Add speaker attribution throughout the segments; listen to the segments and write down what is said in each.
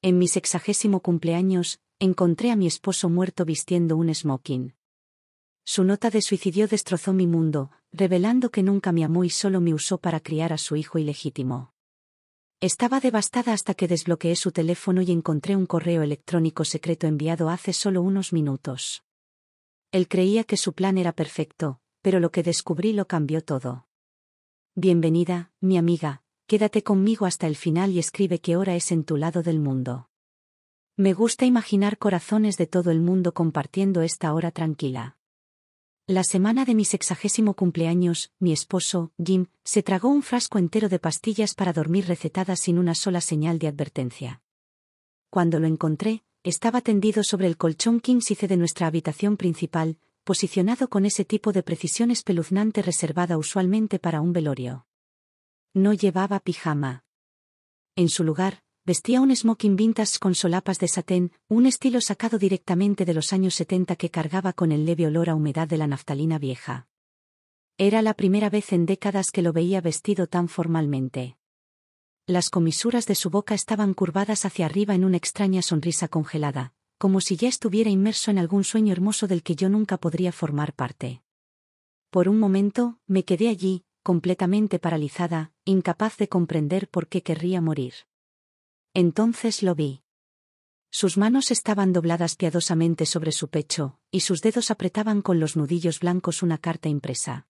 Speaker 1: En mi 60º cumpleaños, encontré a mi esposo muerto vistiendo un smoking. Su nota de suicidio destrozó mi mundo, revelando que nunca me amó y solo me usó para criar a su hijo ilegítimo. Estaba devastada hasta que desbloqueé su teléfono y encontré un correo electrónico secreto enviado hace solo unos minutos. Él creía que su plan era perfecto, pero lo que descubrí lo cambió todo. Bienvenida, mi amiga, quédate conmigo hasta el final y escribe qué hora es en tu lado del mundo. Me gusta imaginar corazones de todo el mundo compartiendo esta hora tranquila. La semana de mi 60º cumpleaños, mi esposo, Jim, se tragó un frasco entero de pastillas para dormir recetadas sin una sola señal de advertencia. Cuando lo encontré, estaba tendido sobre el colchón king size de nuestra habitación principal, posicionado con ese tipo de precisión espeluznante reservada usualmente para un velorio. No llevaba pijama. En su lugar, vestía un smoking vintage con solapas de satén, un estilo sacado directamente de los años 70 que cargaba con el leve olor a humedad de la naftalina vieja. Era la primera vez en décadas que lo veía vestido tan formalmente. Las comisuras de su boca estaban curvadas hacia arriba en una extraña sonrisa congelada, como si ya estuviera inmerso en algún sueño hermoso del que yo nunca podría formar parte. Por un momento, me quedé allí, completamente paralizada, incapaz de comprender por qué querría morir. Entonces lo vi. Sus manos estaban dobladas piadosamente sobre su pecho, y sus dedos apretaban con los nudillos blancos una carta impresa.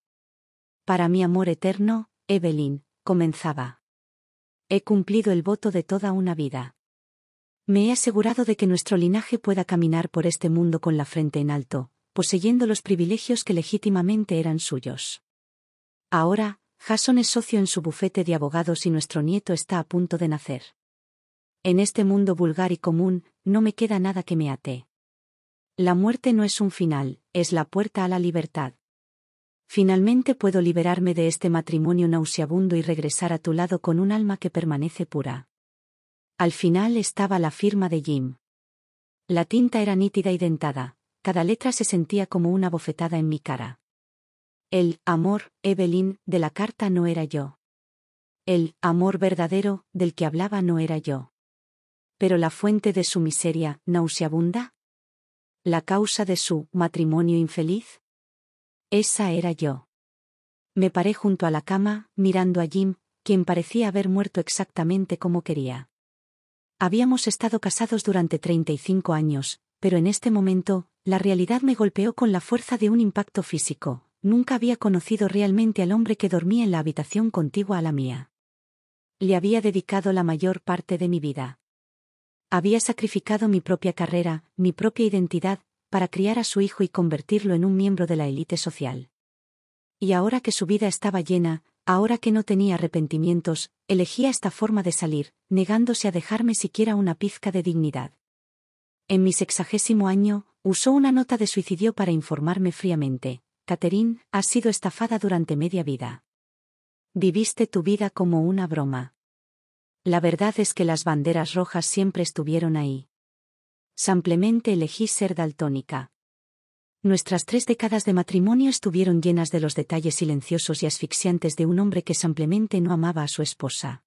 Speaker 1: Para mi amor eterno, Evelyn, comenzaba. He cumplido el voto de toda una vida. Me he asegurado de que nuestro linaje pueda caminar por este mundo con la frente en alto, poseyendo los privilegios que legítimamente eran suyos. Ahora, Jason es socio en su bufete de abogados y nuestro nieto está a punto de nacer. En este mundo vulgar y común, no me queda nada que me ate. La muerte no es un final, es la puerta a la libertad. Finalmente puedo liberarme de este matrimonio nauseabundo y regresar a tu lado con un alma que permanece pura. Al final estaba la firma de Jim. La tinta era nítida y dentada, cada letra se sentía como una bofetada en mi cara. El amor, Evelyn, de la carta no era yo. El amor verdadero, del que hablaba no era yo. Pero la fuente de su miseria, nauseabunda. La causa de su matrimonio infeliz. Esa era yo. Me paré junto a la cama, mirando a Jim, quien parecía haber muerto exactamente como quería. Habíamos estado casados durante 35 años, pero en este momento, la realidad me golpeó con la fuerza de un impacto físico. Nunca había conocido realmente al hombre que dormía en la habitación contigua a la mía. Le había dedicado la mayor parte de mi vida. Había sacrificado mi propia carrera, mi propia identidad, para criar a su hijo y convertirlo en un miembro de la élite social. Y ahora que su vida estaba llena, ahora que no tenía arrepentimientos, elegía esta forma de salir, negándose a dejarme siquiera una pizca de dignidad. En mi 60º año, usó una nota de suicidio para informarme fríamente: Catherine, has sido estafada durante media vida. Viviste tu vida como una broma. La verdad es que las banderas rojas siempre estuvieron ahí. Simplemente elegí ser daltónica. Nuestras 3 décadas de matrimonio estuvieron llenas de los detalles silenciosos y asfixiantes de un hombre que simplemente no amaba a su esposa.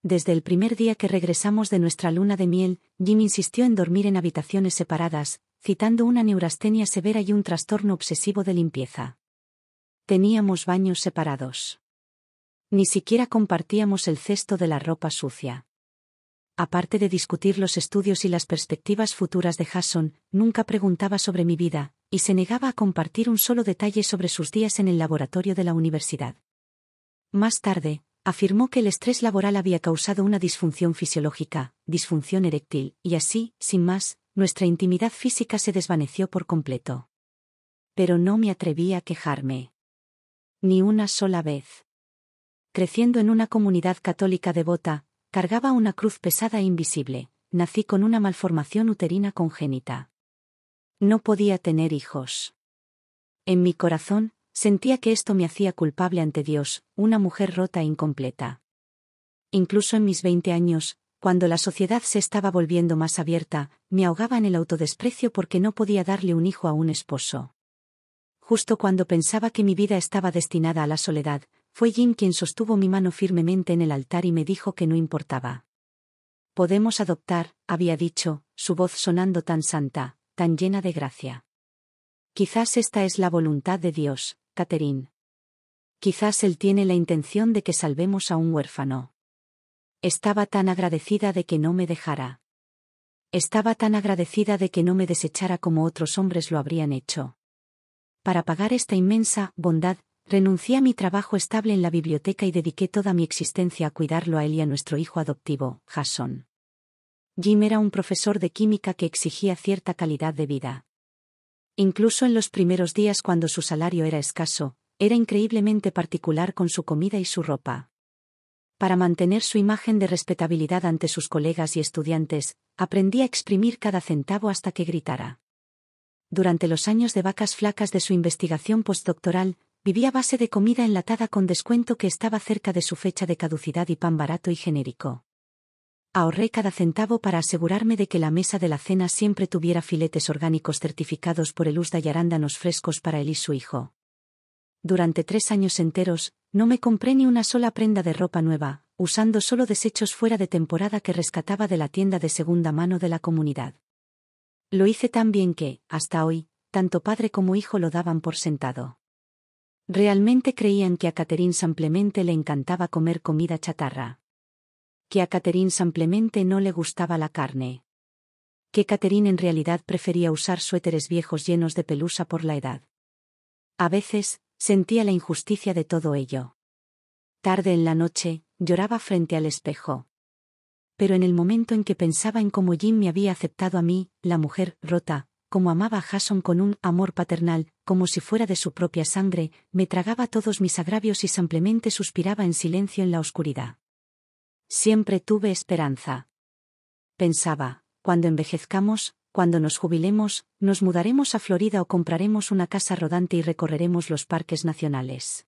Speaker 1: Desde el primer día que regresamos de nuestra luna de miel, Jim insistió en dormir en habitaciones separadas, citando una neurastenia severa y un trastorno obsesivo de limpieza. Teníamos baños separados. Ni siquiera compartíamos el cesto de la ropa sucia. Aparte de discutir los estudios y las perspectivas futuras de Jason, nunca preguntaba sobre mi vida, y se negaba a compartir un solo detalle sobre sus días en el laboratorio de la universidad. Más tarde, afirmó que el estrés laboral había causado una disfunción fisiológica, disfunción eréctil, y así, sin más, nuestra intimidad física se desvaneció por completo. Pero no me atreví a quejarme. Ni una sola vez. Creciendo en una comunidad católica devota, cargaba una cruz pesada e invisible. Nací con una malformación uterina congénita. No podía tener hijos. En mi corazón, sentía que esto me hacía culpable ante Dios, una mujer rota e incompleta. Incluso en mis 20 años, cuando la sociedad se estaba volviendo más abierta, me ahogaba en el autodesprecio porque no podía darle un hijo a un esposo. Justo cuando pensaba que mi vida estaba destinada a la soledad, fue Jim quien sostuvo mi mano firmemente en el altar y me dijo que no importaba. Podemos adoptar, había dicho, su voz sonando tan santa, tan llena de gracia. Quizás esta es la voluntad de Dios, Catherine. Quizás Él tiene la intención de que salvemos a un huérfano. Estaba tan agradecida de que no me dejara. Estaba tan agradecida de que no me desechara como otros hombres lo habrían hecho. Para pagar esta inmensa bondad, renuncié a mi trabajo estable en la biblioteca y dediqué toda mi existencia a cuidarlo a él y a nuestro hijo adoptivo, Jason. Jim era un profesor de química que exigía cierta calidad de vida. Incluso en los primeros días cuando su salario era escaso, era increíblemente particular con su comida y su ropa. Para mantener su imagen de respetabilidad ante sus colegas y estudiantes, aprendí a exprimir cada centavo hasta que gritara. Durante los años de vacas flacas de su investigación postdoctoral, vivía a base de comida enlatada con descuento que estaba cerca de su fecha de caducidad y pan barato y genérico. Ahorré cada centavo para asegurarme de que la mesa de la cena siempre tuviera filetes orgánicos certificados por el USDA y arándanos frescos para él y su hijo. Durante 3 años enteros, no me compré ni una sola prenda de ropa nueva, usando solo desechos fuera de temporada que rescataba de la tienda de segunda mano de la comunidad. Lo hice tan bien que, hasta hoy, tanto padre como hijo lo daban por sentado. Realmente creían que a Catherine simplemente le encantaba comer comida chatarra. Que a Catherine simplemente no le gustaba la carne. Que Catherine en realidad prefería usar suéteres viejos llenos de pelusa por la edad. A veces, sentía la injusticia de todo ello. Tarde en la noche, lloraba frente al espejo. Pero en el momento en que pensaba en cómo Jim me había aceptado a mí, la mujer rota, como amaba a Jason con un amor paternal, como si fuera de su propia sangre, me tragaba todos mis agravios y simplemente suspiraba en silencio en la oscuridad. Siempre tuve esperanza. Pensaba, cuando envejezcamos, cuando nos jubilemos, nos mudaremos a Florida o compraremos una casa rodante y recorreremos los parques nacionales.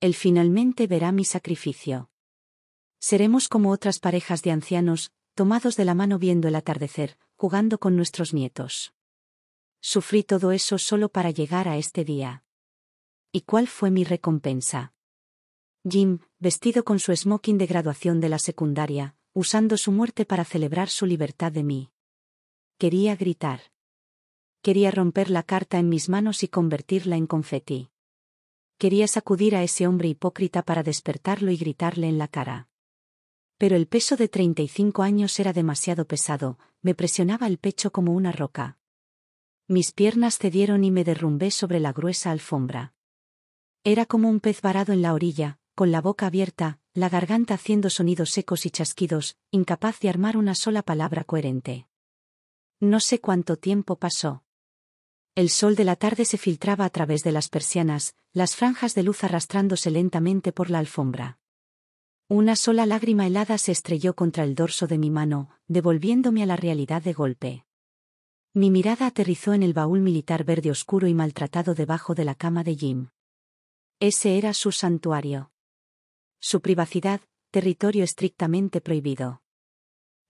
Speaker 1: Él finalmente verá mi sacrificio. Seremos como otras parejas de ancianos, tomados de la mano viendo el atardecer, jugando con nuestros nietos. Sufrí todo eso solo para llegar a este día. ¿Y cuál fue mi recompensa? Jim, vestido con su smoking de graduación de la secundaria, usando su muerte para celebrar su libertad de mí. Quería gritar. Quería romper la carta en mis manos y convertirla en confeti. Quería sacudir a ese hombre hipócrita para despertarlo y gritarle en la cara. Pero el peso de 35 años era demasiado pesado, me presionaba el pecho como una roca. Mis piernas cedieron y me derrumbé sobre la gruesa alfombra. Era como un pez varado en la orilla, con la boca abierta, la garganta haciendo sonidos secos y chasquidos, incapaz de armar una sola palabra coherente. No sé cuánto tiempo pasó. El sol de la tarde se filtraba a través de las persianas, las franjas de luz arrastrándose lentamente por la alfombra. Una sola lágrima helada se estrelló contra el dorso de mi mano, devolviéndome a la realidad de golpe. Mi mirada aterrizó en el baúl militar verde oscuro y maltratado debajo de la cama de Jim. Ese era su santuario. Su privacidad, territorio estrictamente prohibido.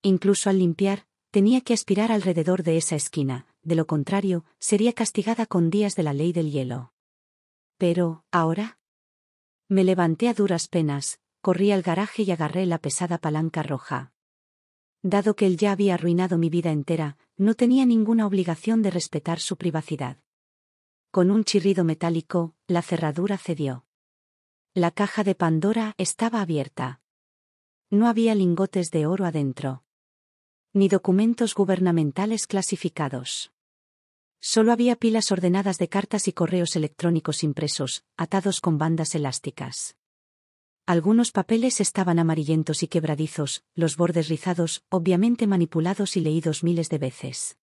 Speaker 1: Incluso al limpiar, tenía que aspirar alrededor de esa esquina, de lo contrario, sería castigada con días de la ley del hielo. Pero, ¿ahora? Me levanté a duras penas, corrí al garaje y agarré la pesada palanca roja. Dado que él ya había arruinado mi vida entera, no tenía ninguna obligación de respetar su privacidad. Con un chirrido metálico, la cerradura cedió. La caja de Pandora estaba abierta. No había lingotes de oro adentro. Ni documentos gubernamentales clasificados. Solo había pilas ordenadas de cartas y correos electrónicos impresos, atados con bandas elásticas. Algunos papeles estaban amarillentos y quebradizos, los bordes rizados, obviamente manipulados y leídos miles de veces.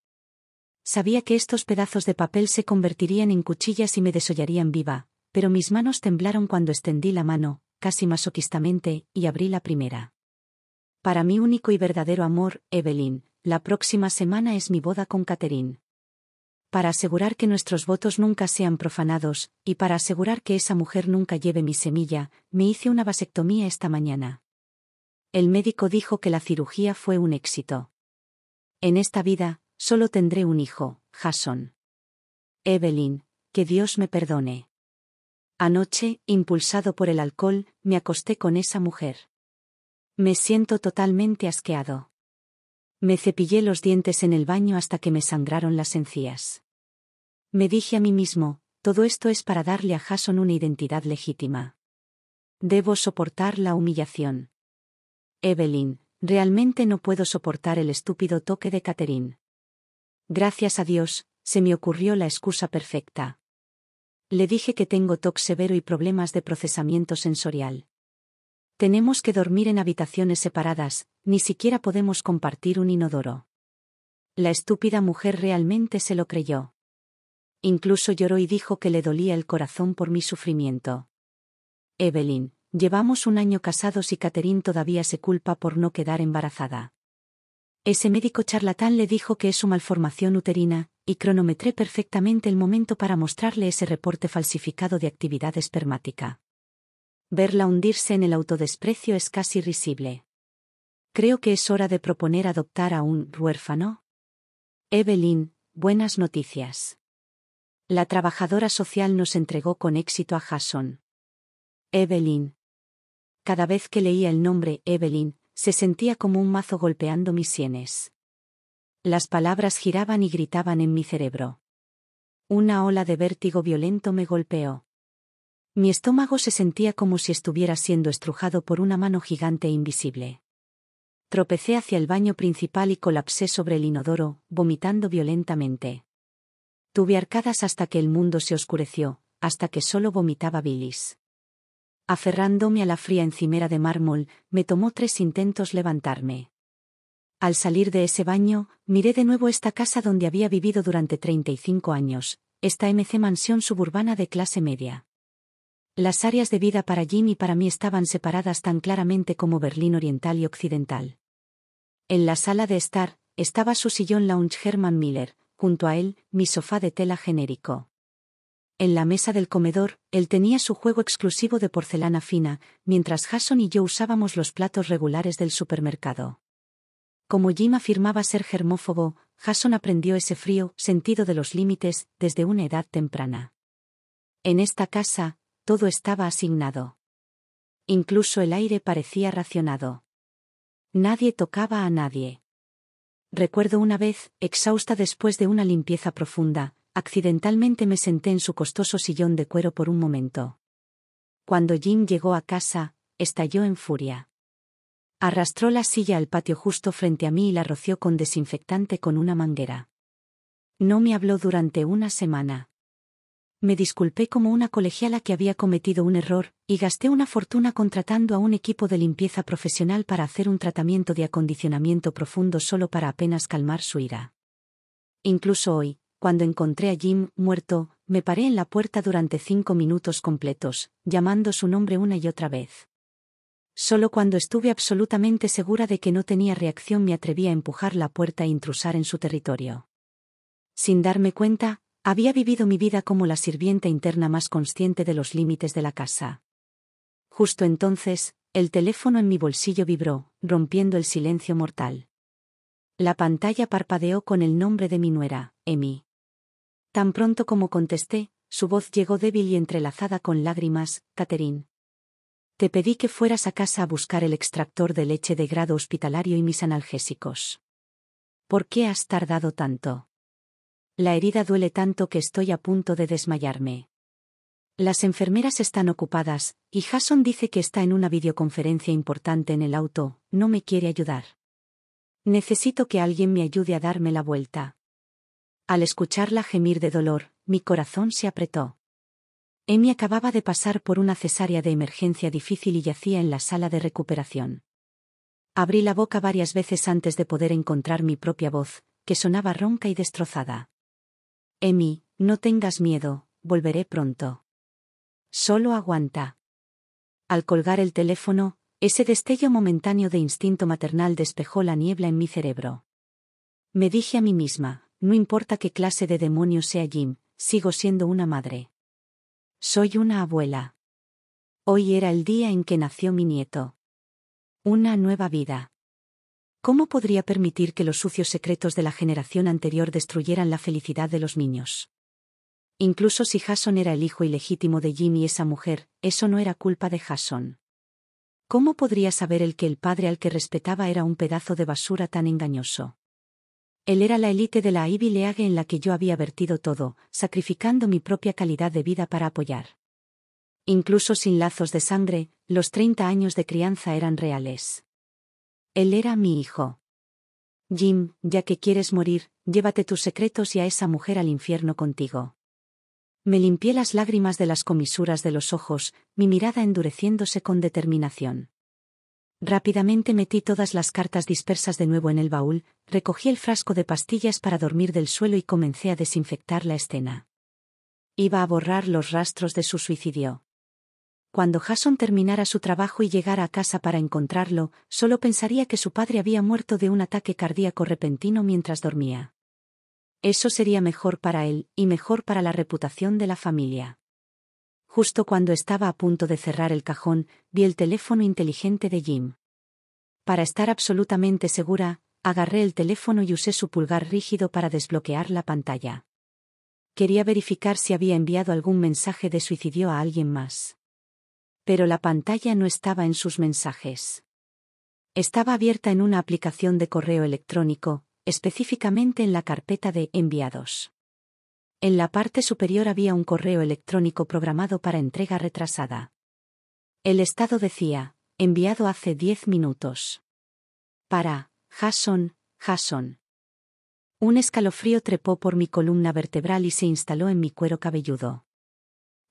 Speaker 1: Sabía que estos pedazos de papel se convertirían en cuchillas y me desollarían viva, pero mis manos temblaron cuando extendí la mano, casi masoquistamente, y abrí la primera. Para mi único y verdadero amor, Evelyn, la próxima semana es mi boda con Catherine. Para asegurar que nuestros votos nunca sean profanados, y para asegurar que esa mujer nunca lleve mi semilla, me hice una vasectomía esta mañana. El médico dijo que la cirugía fue un éxito. En esta vida, solo tendré un hijo, Jason. Evelyn, que Dios me perdone. Anoche, impulsado por el alcohol, me acosté con esa mujer. Me siento totalmente asqueado. Me cepillé los dientes en el baño hasta que me sangraron las encías. Me dije a mí mismo, todo esto es para darle a Jason una identidad legítima. Debo soportar la humillación. Evelyn, realmente no puedo soportar el estúpido toque de Catherine. Gracias a Dios, se me ocurrió la excusa perfecta. Le dije que tengo TOC severo y problemas de procesamiento sensorial. Tenemos que dormir en habitaciones separadas, ni siquiera podemos compartir un inodoro. La estúpida mujer realmente se lo creyó. Incluso lloró y dijo que le dolía el corazón por mi sufrimiento. Evelyn, llevamos un año casados y Catherine todavía se culpa por no quedar embarazada. Ese médico charlatán le dijo que es su malformación uterina, y cronometré perfectamente el momento para mostrarle ese reporte falsificado de actividad espermática. Verla hundirse en el autodesprecio es casi risible. Creo que es hora de proponer adoptar a un huérfano. Evelyn, buenas noticias. La trabajadora social nos entregó con éxito a Jason. Evelyn. Cada vez que leía el nombre Evelyn, se sentía como un mazo golpeando mis sienes. Las palabras giraban y gritaban en mi cerebro. Una ola de vértigo violento me golpeó. Mi estómago se sentía como si estuviera siendo estrujado por una mano gigante e invisible. Tropecé hacia el baño principal y colapsé sobre el inodoro, vomitando violentamente. Tuve arcadas hasta que el mundo se oscureció, hasta que solo vomitaba bilis. Aferrándome a la fría encimera de mármol, me tomó 3 intentos levantarme. Al salir de ese baño, miré de nuevo esta casa donde había vivido durante 35 años, esta mansión suburbana de clase media. Las áreas de vida para Jim y para mí estaban separadas tan claramente como Berlín Oriental y Occidental. En la sala de estar, estaba su sillón lounge Herman Miller, junto a él, mi sofá de tela genérico. En la mesa del comedor, él tenía su juego exclusivo de porcelana fina, mientras Jason y yo usábamos los platos regulares del supermercado. Como Jim afirmaba ser germófobo, Jason aprendió ese frío sentido de los límites desde una edad temprana. En esta casa, todo estaba asignado. Incluso el aire parecía racionado. Nadie tocaba a nadie. Recuerdo una vez, exhausta después de una limpieza profunda, accidentalmente me senté en su costoso sillón de cuero por un momento. Cuando Jim llegó a casa, estalló en furia. Arrastró la silla al patio justo frente a mí y la roció con desinfectante con una manguera. No me habló durante una semana. Me disculpé como una colegiala que había cometido un error, y gasté una fortuna contratando a un equipo de limpieza profesional para hacer un tratamiento de acondicionamiento profundo solo para apenas calmar su ira. Incluso hoy, cuando encontré a Jim muerto, me paré en la puerta durante 5 minutos completos, llamando su nombre una y otra vez. Solo cuando estuve absolutamente segura de que no tenía reacción me atreví a empujar la puerta e intrusar en su territorio. Sin darme cuenta, había vivido mi vida como la sirvienta interna más consciente de los límites de la casa. Justo entonces, el teléfono en mi bolsillo vibró, rompiendo el silencio mortal. La pantalla parpadeó con el nombre de mi nuera, Amy. Tan pronto como contesté, su voz llegó débil y entrelazada con lágrimas: Catherine. Te pedí que fueras a casa a buscar el extractor de leche de grado hospitalario y mis analgésicos. ¿Por qué has tardado tanto? La herida duele tanto que estoy a punto de desmayarme. Las enfermeras están ocupadas, y Jason dice que está en una videoconferencia importante en el auto, no me quiere ayudar. Necesito que alguien me ayude a darme la vuelta. Al escucharla gemir de dolor, mi corazón se apretó. Amy acababa de pasar por una cesárea de emergencia difícil y yacía en la sala de recuperación. Abrí la boca varias veces antes de poder encontrar mi propia voz, que sonaba ronca y destrozada. Amy, no tengas miedo, volveré pronto. Solo aguanta. Al colgar el teléfono, ese destello momentáneo de instinto maternal despejó la niebla en mi cerebro. Me dije a mí misma, no importa qué clase de demonio sea Jim, sigo siendo una madre. Soy una abuela. Hoy era el día en que nació mi nieto. Una nueva vida. ¿Cómo podría permitir que los sucios secretos de la generación anterior destruyeran la felicidad de los niños? Incluso si Jason era el hijo ilegítimo de Jim y esa mujer, eso no era culpa de Jason. ¿Cómo podría saber él que el padre al que respetaba era un pedazo de basura tan engañoso? Él era la élite de la Ivy League en la que yo había vertido todo, sacrificando mi propia calidad de vida para apoyar. Incluso sin lazos de sangre, los 30 años de crianza eran reales. Él era mi hijo. Jim, ya que quieres morir, llévate tus secretos y a esa mujer al infierno contigo. Me limpié las lágrimas de las comisuras de los ojos, mi mirada endureciéndose con determinación. Rápidamente metí todas las cartas dispersas de nuevo en el baúl, recogí el frasco de pastillas para dormir del suelo y comencé a desinfectar la escena. Iba a borrar los rastros de su suicidio. Cuando Jason terminara su trabajo y llegara a casa para encontrarlo, solo pensaría que su padre había muerto de un ataque cardíaco repentino mientras dormía. Eso sería mejor para él, y mejor para la reputación de la familia. Justo cuando estaba a punto de cerrar el cajón, vi el teléfono inteligente de Jim. Para estar absolutamente segura, agarré el teléfono y usé su pulgar rígido para desbloquear la pantalla. Quería verificar si había enviado algún mensaje de suicidio a alguien más. Pero la pantalla no estaba en sus mensajes. Estaba abierta en una aplicación de correo electrónico, específicamente en la carpeta de enviados. En la parte superior había un correo electrónico programado para entrega retrasada. El estado decía, enviado hace 10 minutos. Para, Jason. Un escalofrío trepó por mi columna vertebral y se instaló en mi cuero cabelludo.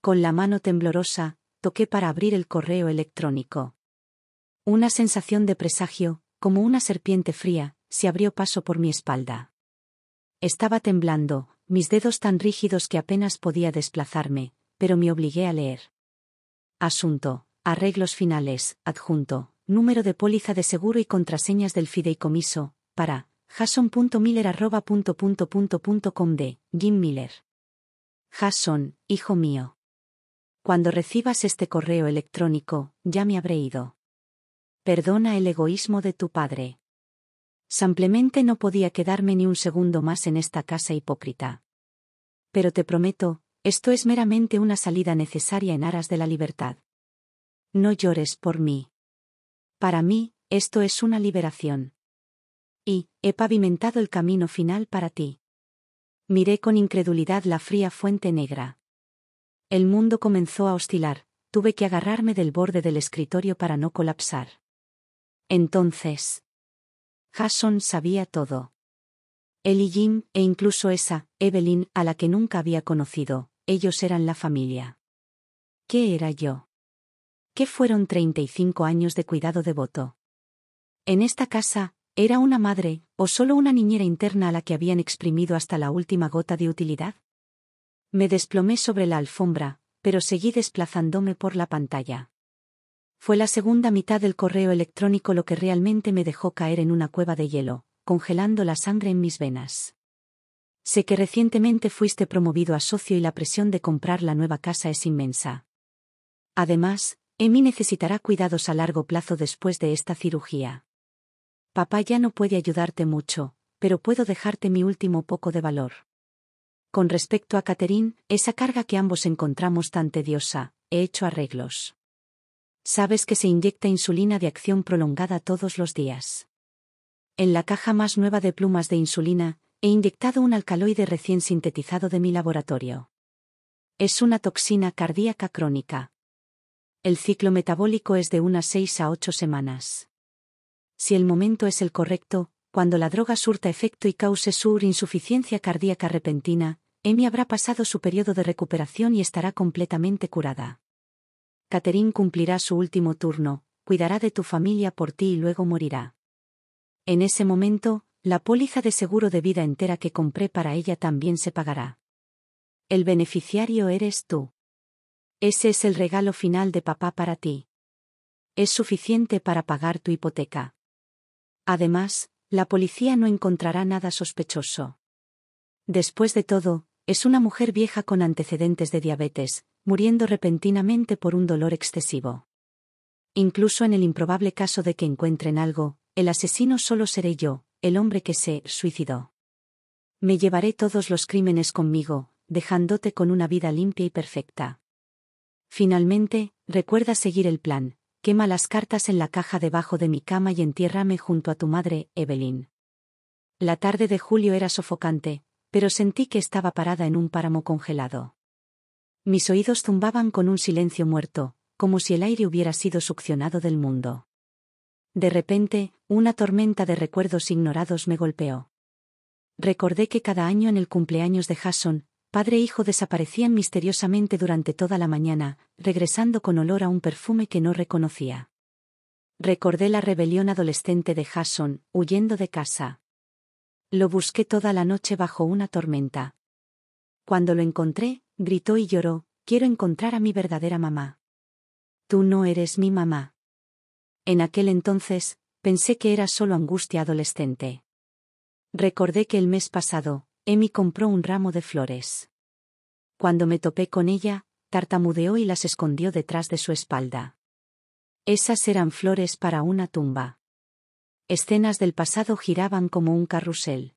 Speaker 1: Con la mano temblorosa, toqué para abrir el correo electrónico. Una sensación de presagio, como una serpiente fría, se abrió paso por mi espalda. Estaba temblando, mis dedos tan rígidos que apenas podía desplazarme, pero me obligué a leer. Asunto, arreglos finales, adjunto, número de póliza de seguro y contraseñas del fideicomiso, para, jason.miller@... de, Jim Miller. Jason, hijo mío. Cuando recibas este correo electrónico, ya me habré ido. Perdona el egoísmo de tu padre. Simplemente no podía quedarme ni un segundo más en esta casa hipócrita. Pero te prometo, esto es meramente una salida necesaria en aras de la libertad. No llores por mí. Para mí, esto es una liberación. Y, he pavimentado el camino final para ti. Miré con incredulidad la fría fuente negra. El mundo comenzó a oscilar, tuve que agarrarme del borde del escritorio para no colapsar. Entonces, Jason sabía todo. Él y Jim, e incluso esa, Evelyn, a la que nunca había conocido, ellos eran la familia. ¿Qué era yo? ¿Qué fueron 35 años de cuidado devoto? En esta casa, ¿era una madre, o solo una niñera interna a la que habían exprimido hasta la última gota de utilidad? Me desplomé sobre la alfombra, pero seguí desplazándome por la pantalla. Fue la segunda mitad del correo electrónico lo que realmente me dejó caer en una cueva de hielo, congelando la sangre en mis venas. Sé que recientemente fuiste promovido a socio y la presión de comprar la nueva casa es inmensa. Además, Amy necesitará cuidados a largo plazo después de esta cirugía. Papá ya no puede ayudarte mucho, pero puedo dejarte mi último poco de valor. Con respecto a Catherine, esa carga que ambos encontramos tan tediosa, he hecho arreglos. Sabes que se inyecta insulina de acción prolongada todos los días. En la caja más nueva de plumas de insulina, he inyectado un alcaloide recién sintetizado de mi laboratorio. Es una toxina cardíaca crónica. El ciclo metabólico es de unas 6 a 8 semanas. Si el momento es el correcto, cuando la droga surta efecto y cause insuficiencia cardíaca repentina, Amy habrá pasado su periodo de recuperación y estará completamente curada. Catherine cumplirá su último turno, cuidará de tu familia por ti y luego morirá. En ese momento, la póliza de seguro de vida entera que compré para ella también se pagará. El beneficiario eres tú. Ese es el regalo final de papá para ti. Es suficiente para pagar tu hipoteca. Además, la policía no encontrará nada sospechoso. Después de todo, es una mujer vieja con antecedentes de diabetes, muriendo repentinamente por un dolor excesivo. Incluso en el improbable caso de que encuentren algo, el asesino solo seré yo, el hombre que se suicidó. Me llevaré todos los crímenes conmigo, dejándote con una vida limpia y perfecta. Finalmente, recuerda seguir el plan, quema las cartas en la caja debajo de mi cama y entiérrame junto a tu madre, Evelyn. La tarde de julio era sofocante, pero sentí que estaba parada en un páramo congelado. Mis oídos zumbaban con un silencio muerto, como si el aire hubiera sido succionado del mundo. De repente, una tormenta de recuerdos ignorados me golpeó. Recordé que cada año en el cumpleaños de Jason, padre e hijo desaparecían misteriosamente durante toda la mañana, regresando con olor a un perfume que no reconocía. Recordé la rebelión adolescente de Jason, huyendo de casa. Lo busqué toda la noche bajo una tormenta. Cuando lo encontré, gritó y lloró: «Quiero encontrar a mi verdadera mamá». «Tú no eres mi mamá». En aquel entonces, pensé que era solo angustia adolescente. Recordé que el mes pasado, Emi compró un ramo de flores. Cuando me topé con ella, tartamudeó y las escondió detrás de su espalda. Esas eran flores para una tumba. Escenas del pasado giraban como un carrusel.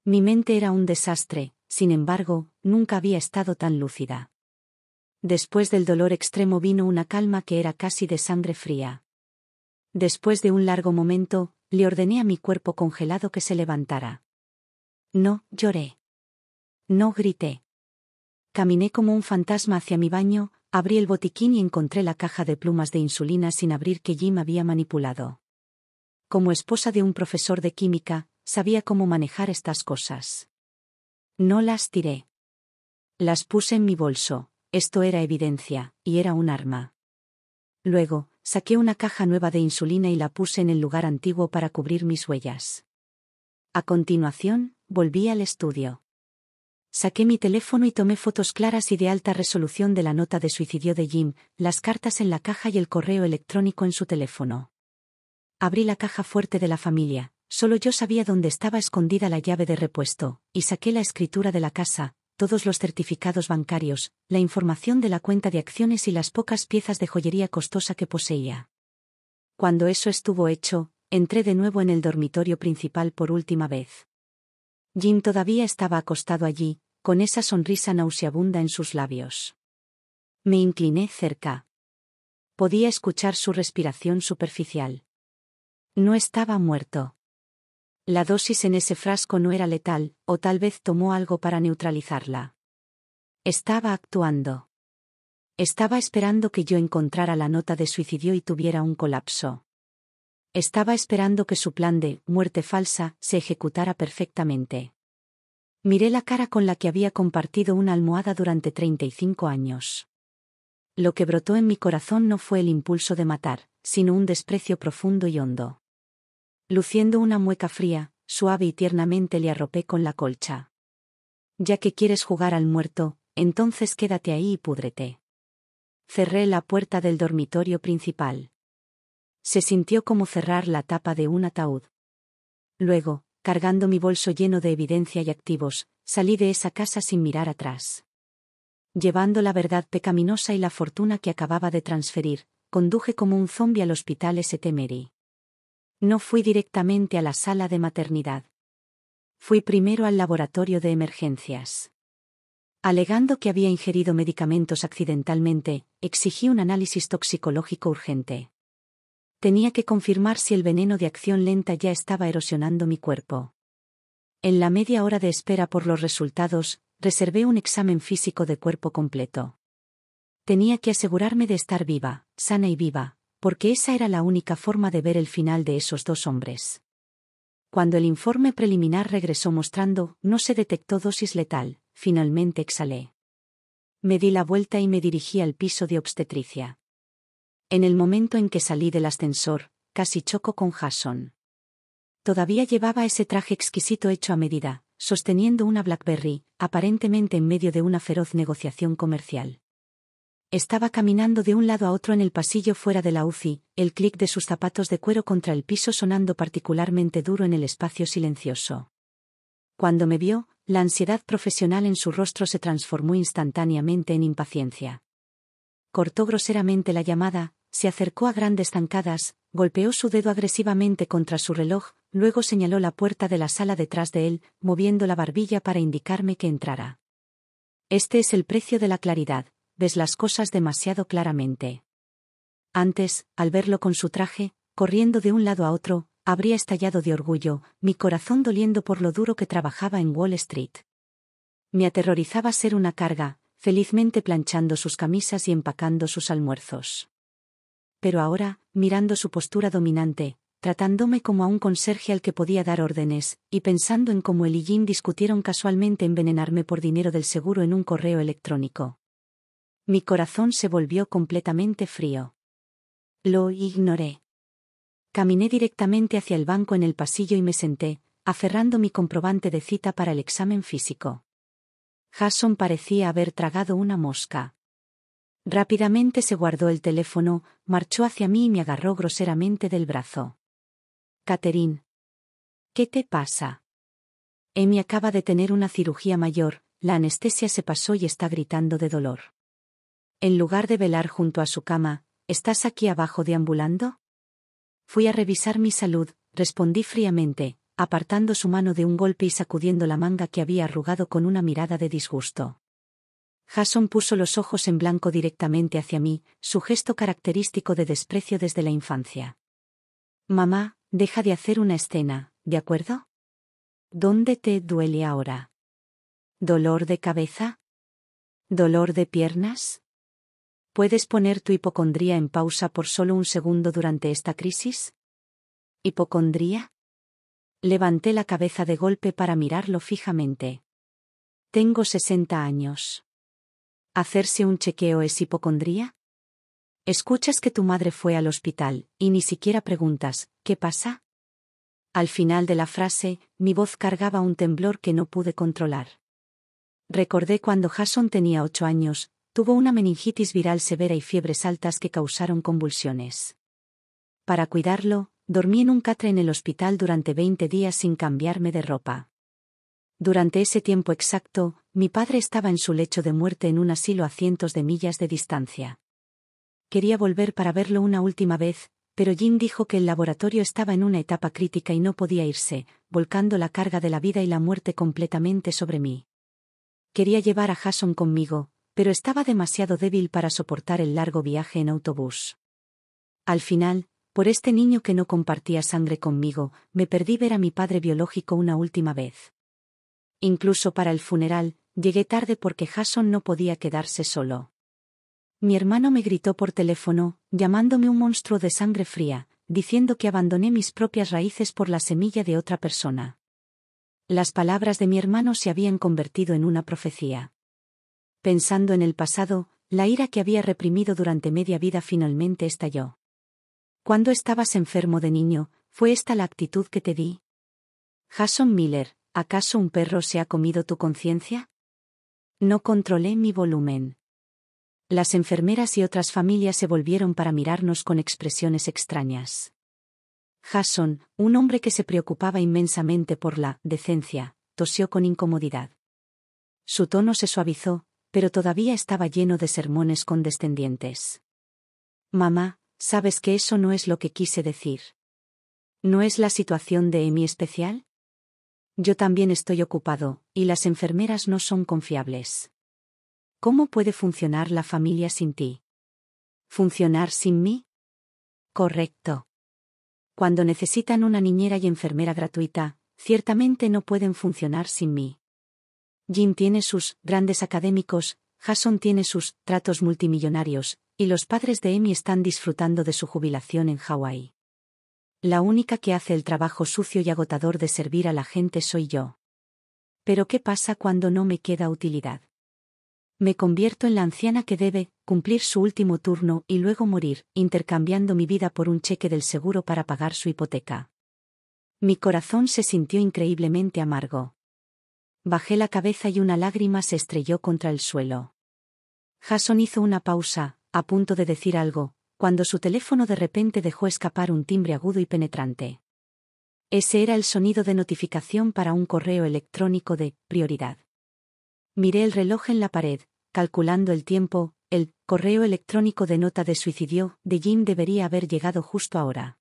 Speaker 1: Mi mente era un desastre, sin embargo, nunca había estado tan lúcida. Después del dolor extremo vino una calma que era casi de sangre fría. Después de un largo momento, le ordené a mi cuerpo congelado que se levantara. No lloré. No grité. Caminé como un fantasma hacia mi baño, abrí el botiquín y encontré la caja de plumas de insulina sin abrir que Jim había manipulado. Como esposa de un profesor de química, sabía cómo manejar estas cosas. No las tiré. Las puse en mi bolso, esto era evidencia, y era un arma. Luego, saqué una caja nueva de insulina y la puse en el lugar antiguo para cubrir mis huellas. A continuación, volví al estudio. Saqué mi teléfono y tomé fotos claras y de alta resolución de la nota de suicidio de Jim, las cartas en la caja y el correo electrónico en su teléfono. Abrí la caja fuerte de la familia, solo yo sabía dónde estaba escondida la llave de repuesto, y saqué la escritura de la casa, todos los certificados bancarios, la información de la cuenta de acciones y las pocas piezas de joyería costosa que poseía. Cuando eso estuvo hecho, entré de nuevo en el dormitorio principal por última vez. Jim todavía estaba acostado allí, con esa sonrisa nauseabunda en sus labios. Me incliné cerca. Podía escuchar su respiración superficial. No estaba muerto. La dosis en ese frasco no era letal, o tal vez tomó algo para neutralizarla. Estaba actuando. Estaba esperando que yo encontrara la nota de suicidio y tuviera un colapso. Estaba esperando que su plan de muerte falsa se ejecutara perfectamente. Miré la cara con la que había compartido una almohada durante 35 años. Lo que brotó en mi corazón no fue el impulso de matar, sino un desprecio profundo y hondo. Luciendo una mueca fría, suave y tiernamente le arropé con la colcha. Ya que quieres jugar al muerto, entonces quédate ahí y púdrete. Cerré la puerta del dormitorio principal. Se sintió como cerrar la tapa de un ataúd. Luego, cargando mi bolso lleno de evidencia y activos, salí de esa casa sin mirar atrás. Llevando la verdad pecaminosa y la fortuna que acababa de transferir, conduje como un zombi al hospital St. Mary. No fui directamente a la sala de maternidad. Fui primero al laboratorio de emergencias. Alegando que había ingerido medicamentos accidentalmente, exigí un análisis toxicológico urgente. Tenía que confirmar si el veneno de acción lenta ya estaba erosionando mi cuerpo. En la media hora de espera por los resultados, reservé un examen físico de cuerpo completo. Tenía que asegurarme de estar viva, sana y viva, porque esa era la única forma de ver el final de esos dos hombres. Cuando el informe preliminar regresó mostrando no se detectó dosis letal, finalmente exhalé. Me di la vuelta y me dirigí al piso de obstetricia. En el momento en que salí del ascensor, casi choco con Jason. Todavía llevaba ese traje exquisito hecho a medida, sosteniendo una BlackBerry, aparentemente en medio de una feroz negociación comercial. Estaba caminando de un lado a otro en el pasillo fuera de la UCI, el clic de sus zapatos de cuero contra el piso sonando particularmente duro en el espacio silencioso. Cuando me vio, la ansiedad profesional en su rostro se transformó instantáneamente en impaciencia. Cortó groseramente la llamada, se acercó a grandes zancadas, golpeó su dedo agresivamente contra su reloj, luego señaló la puerta de la sala detrás de él, moviendo la barbilla para indicarme que entrara. Este es el precio de la claridad. Ves las cosas demasiado claramente. Antes, al verlo con su traje, corriendo de un lado a otro, habría estallado de orgullo, mi corazón doliendo por lo duro que trabajaba en Wall Street. Me aterrorizaba ser una carga, felizmente planchando sus camisas y empacando sus almuerzos. Pero ahora, mirando su postura dominante, tratándome como a un conserje al que podía dar órdenes, y pensando en cómo él y Jim discutieron casualmente envenenarme por dinero del seguro en un correo electrónico. Mi corazón se volvió completamente frío. Lo ignoré. Caminé directamente hacia el banco en el pasillo y me senté, aferrando mi comprobante de cita para el examen físico. Jason parecía haber tragado una mosca. Rápidamente se guardó el teléfono, marchó hacia mí y me agarró groseramente del brazo. Catherine. ¿Qué te pasa? Amy acaba de tener una cirugía mayor, la anestesia se pasó y está gritando de dolor. En lugar de velar junto a su cama, ¿estás aquí abajo deambulando? Fui a revisar mi salud, respondí fríamente, apartando su mano de un golpe y sacudiendo la manga que había arrugado con una mirada de disgusto. Jason puso los ojos en blanco directamente hacia mí, su gesto característico de desprecio desde la infancia. Mamá, deja de hacer una escena, ¿de acuerdo? ¿Dónde te duele ahora? ¿Dolor de cabeza? ¿Dolor de piernas? ¿Puedes poner tu hipocondría en pausa por solo un segundo durante esta crisis? ¿Hipocondría? Levanté la cabeza de golpe para mirarlo fijamente. Tengo 60 años. ¿Hacerse un chequeo es hipocondría? Escuchas que tu madre fue al hospital, y ni siquiera preguntas, ¿qué pasa? Al final de la frase, mi voz cargaba un temblor que no pude controlar. Recordé cuando Jason tenía 8 años, tuvo una meningitis viral severa y fiebres altas que causaron convulsiones. Para cuidarlo, dormí en un catre en el hospital durante 20 días sin cambiarme de ropa. Durante ese tiempo exacto, mi padre estaba en su lecho de muerte en un asilo a cientos de millas de distancia. Quería volver para verlo una última vez, pero Jim dijo que el laboratorio estaba en una etapa crítica y no podía irse, volcando la carga de la vida y la muerte completamente sobre mí. Quería llevar a Jason conmigo, pero estaba demasiado débil para soportar el largo viaje en autobús. Al final, por este niño que no compartía sangre conmigo, me perdí ver a mi padre biológico una última vez. Incluso para el funeral, llegué tarde porque Jason no podía quedarse solo. Mi hermano me gritó por teléfono, llamándome un monstruo de sangre fría, diciendo que abandoné mis propias raíces por la semilla de otra persona. Las palabras de mi hermano se habían convertido en una profecía. Pensando en el pasado, la ira que había reprimido durante media vida finalmente estalló. Cuando estabas enfermo de niño, ¿fue esta la actitud que te di? Jason Miller, ¿acaso un perro se ha comido tu conciencia? No controlé mi volumen. Las enfermeras y otras familias se volvieron para mirarnos con expresiones extrañas. Jason, un hombre que se preocupaba inmensamente por la decencia, tosió con incomodidad. Su tono se suavizó, pero todavía estaba lleno de sermones condescendientes. Mamá, ¿sabes que eso no es lo que quise decir? ¿No es la situación de Amy especial? Yo también estoy ocupado, y las enfermeras no son confiables. ¿Cómo puede funcionar la familia sin ti? ¿Funcionar sin mí? Correcto. Cuando necesitan una niñera y enfermera gratuita, ciertamente no pueden funcionar sin mí. Jim tiene sus grandes académicos, Jason tiene sus tratos multimillonarios, y los padres de Amy están disfrutando de su jubilación en Hawái. La única que hace el trabajo sucio y agotador de servir a la gente soy yo. Pero ¿qué pasa cuando no me queda utilidad? Me convierto en la anciana que debe cumplir su último turno y luego morir, intercambiando mi vida por un cheque del seguro para pagar su hipoteca. Mi corazón se sintió increíblemente amargo. Bajé la cabeza y una lágrima se estrelló contra el suelo. Jason hizo una pausa, a punto de decir algo, cuando su teléfono de repente dejó escapar un timbre agudo y penetrante. Ese era el sonido de notificación para un correo electrónico de prioridad. Miré el reloj en la pared, calculando el tiempo. El correo electrónico de nota de suicidio de Jim debería haber llegado justo ahora.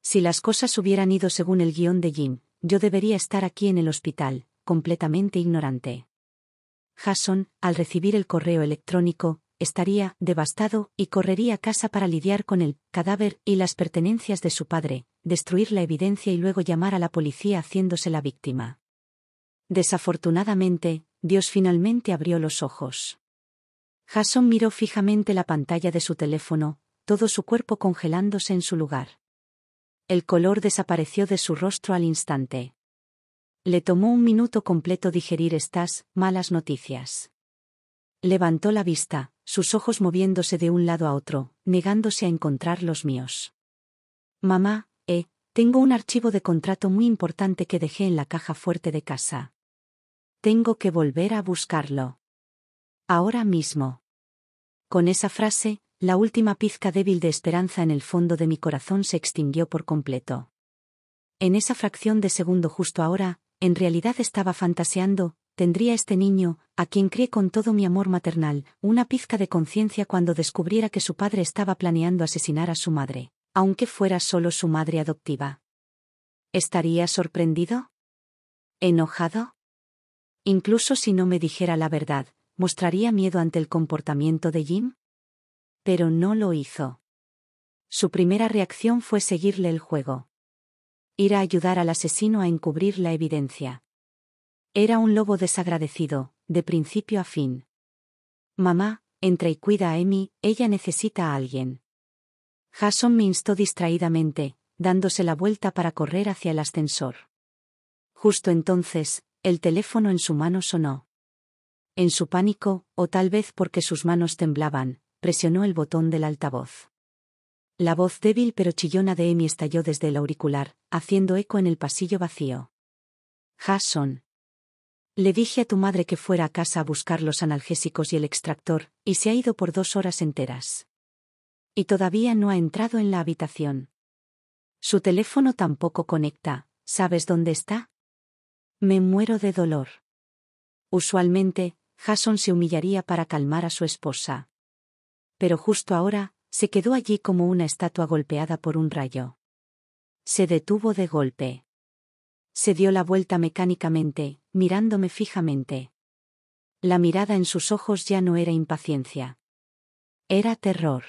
Speaker 1: Si las cosas hubieran ido según el guión de Jim, yo debería estar aquí en el hospital, completamente ignorante. Jason, al recibir el correo electrónico, estaría devastado y correría a casa para lidiar con el cadáver y las pertenencias de su padre, destruir la evidencia y luego llamar a la policía haciéndose la víctima. Desafortunadamente, Dios finalmente abrió los ojos. Jason miró fijamente la pantalla de su teléfono, todo su cuerpo congelándose en su lugar. El color desapareció de su rostro al instante. Le tomó un minuto completo digerir estas malas noticias. Levantó la vista, sus ojos moviéndose de un lado a otro, negándose a encontrar los míos. Mamá, tengo un archivo de contrato muy importante que dejé en la caja fuerte de casa. Tengo que volver a buscarlo. Ahora mismo. Con esa frase, la última pizca débil de esperanza en el fondo de mi corazón se extinguió por completo. En esa fracción de segundo justo ahora, en realidad estaba fantaseando, tendría este niño, a quien crié con todo mi amor maternal, una pizca de conciencia cuando descubriera que su padre estaba planeando asesinar a su madre, aunque fuera solo su madre adoptiva. ¿Estaría sorprendido? ¿Enojado? Incluso si no me dijera la verdad, ¿mostraría miedo ante el comportamiento de Jim? Pero no lo hizo. Su primera reacción fue seguirle el juego. Ir a ayudar al asesino a encubrir la evidencia. Era un lobo desagradecido, de principio a fin. Mamá, entra y cuida a Amy, ella necesita a alguien. Jason me instó distraídamente, dándose la vuelta para correr hacia el ascensor. Justo entonces, el teléfono en su mano sonó. En su pánico, o tal vez porque sus manos temblaban, presionó el botón del altavoz. La voz débil pero chillona de Amy estalló desde el auricular, haciendo eco en el pasillo vacío. Jason. Le dije a tu madre que fuera a casa a buscar los analgésicos y el extractor, y se ha ido por 2 horas enteras. Y todavía no ha entrado en la habitación. Su teléfono tampoco conecta, ¿sabes dónde está? Me muero de dolor. Usualmente, Jason se humillaría para calmar a su esposa. Pero justo ahora, se quedó allí como una estatua golpeada por un rayo. Se detuvo de golpe. Se dio la vuelta mecánicamente, mirándome fijamente. La mirada en sus ojos ya no era impaciencia. Era terror.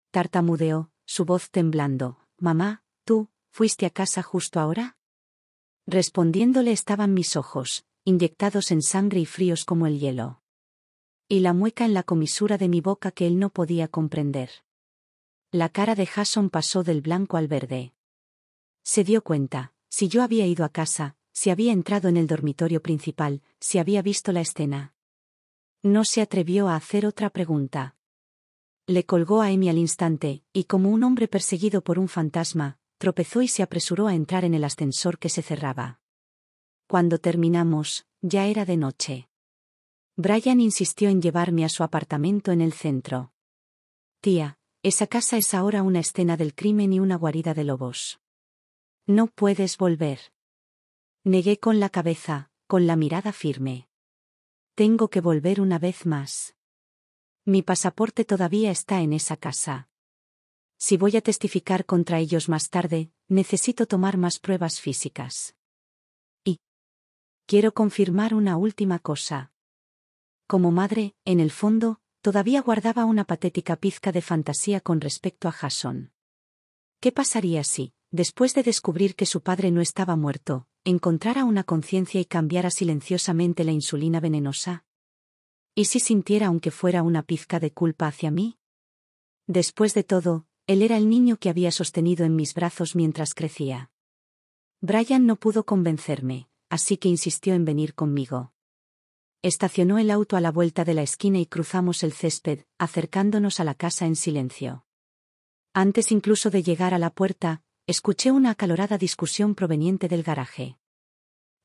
Speaker 1: Tartamudeó, su voz temblando. Mamá, ¿tú fuiste a casa justo ahora? Respondiéndole estaban mis ojos, inyectados en sangre y fríos como el hielo. Y la mueca en la comisura de mi boca que él no podía comprender. La cara de Jason pasó del blanco al verde. Se dio cuenta, si yo había ido a casa, si había entrado en el dormitorio principal, si había visto la escena. No se atrevió a hacer otra pregunta. Le colgó a Amy al instante, y como un hombre perseguido por un fantasma, tropezó y se apresuró a entrar en el ascensor que se cerraba. Cuando terminamos, ya era de noche. Brian insistió en llevarme a su apartamento en el centro. Tía, esa casa es ahora una escena del crimen y una guarida de lobos. No puedes volver. Negué con la cabeza, con la mirada firme. Tengo que volver una vez más. Mi pasaporte todavía está en esa casa. Si voy a testificar contra ellos más tarde, necesito tomar más pruebas físicas. Y quiero confirmar una última cosa. Como madre, en el fondo, todavía guardaba una patética pizca de fantasía con respecto a Jason. ¿Qué pasaría si, después de descubrir que su padre no estaba muerto, encontrara una conciencia y cambiara silenciosamente la insulina venenosa? ¿Y si sintiera aunque fuera una pizca de culpa hacia mí? Después de todo, él era el niño que había sostenido en mis brazos mientras crecía. Brian no pudo convencerme, así que insistió en venir conmigo. Estacionó el auto a la vuelta de la esquina y cruzamos el césped, acercándonos a la casa en silencio. Antes incluso de llegar a la puerta, escuché una acalorada discusión proveniente del garaje.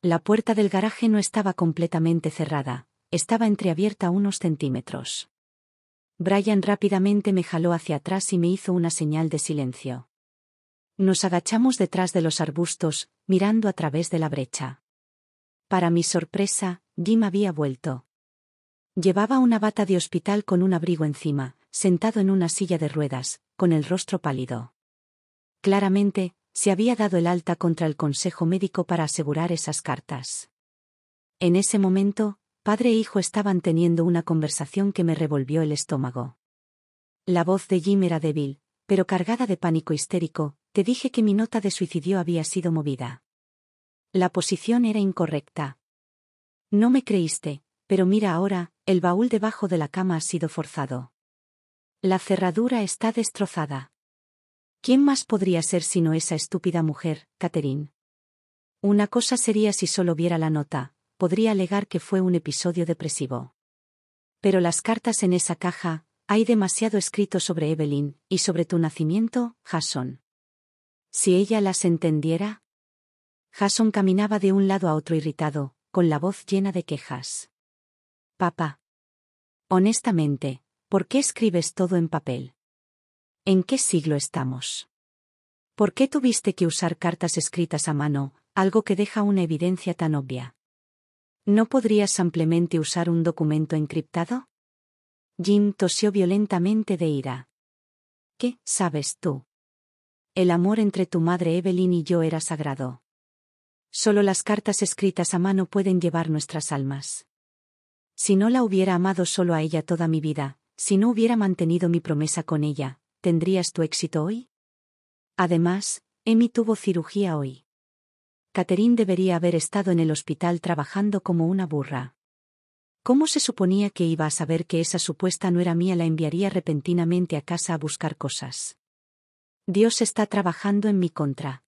Speaker 1: La puerta del garaje no estaba completamente cerrada, estaba entreabierta unos centímetros. Brian rápidamente me jaló hacia atrás y me hizo una señal de silencio. Nos agachamos detrás de los arbustos, mirando a través de la brecha. Para mi sorpresa, Jim había vuelto. Llevaba una bata de hospital con un abrigo encima, sentado en una silla de ruedas, con el rostro pálido. Claramente, se había dado el alta contra el consejo médico para asegurar esas cartas. En ese momento, padre e hijo estaban teniendo una conversación que me revolvió el estómago. La voz de Jim era débil, pero cargada de pánico histérico. Te dije que mi nota de suicidio había sido movida. La posición era incorrecta. No me creíste, pero mira ahora, el baúl debajo de la cama ha sido forzado. La cerradura está destrozada. ¿Quién más podría ser sino esa estúpida mujer, Catherine? Una cosa sería si solo viera la nota, podría alegar que fue un episodio depresivo. Pero las cartas en esa caja, hay demasiado escrito sobre Evelyn, y sobre tu nacimiento, Jason. Si ella las entendiera. Jason caminaba de un lado a otro irritado, con la voz llena de quejas. Papá. Honestamente, ¿por qué escribes todo en papel? ¿En qué siglo estamos? ¿Por qué tuviste que usar cartas escritas a mano, algo que deja una evidencia tan obvia? ¿No podrías simplemente usar un documento encriptado? Jim tosió violentamente de ira. ¿Qué sabes tú? El amor entre tu madre Evelyn y yo era sagrado. Solo las cartas escritas a mano pueden llevar nuestras almas. Si no la hubiera amado solo a ella toda mi vida, si no hubiera mantenido mi promesa con ella, ¿tendrías tu éxito hoy? Además, Amy tuvo cirugía hoy. Catherine debería haber estado en el hospital trabajando como una burra. ¿Cómo se suponía que iba a saber que esa supuesta nuera mía la enviaría repentinamente a casa a buscar cosas? Dios está trabajando en mi contra.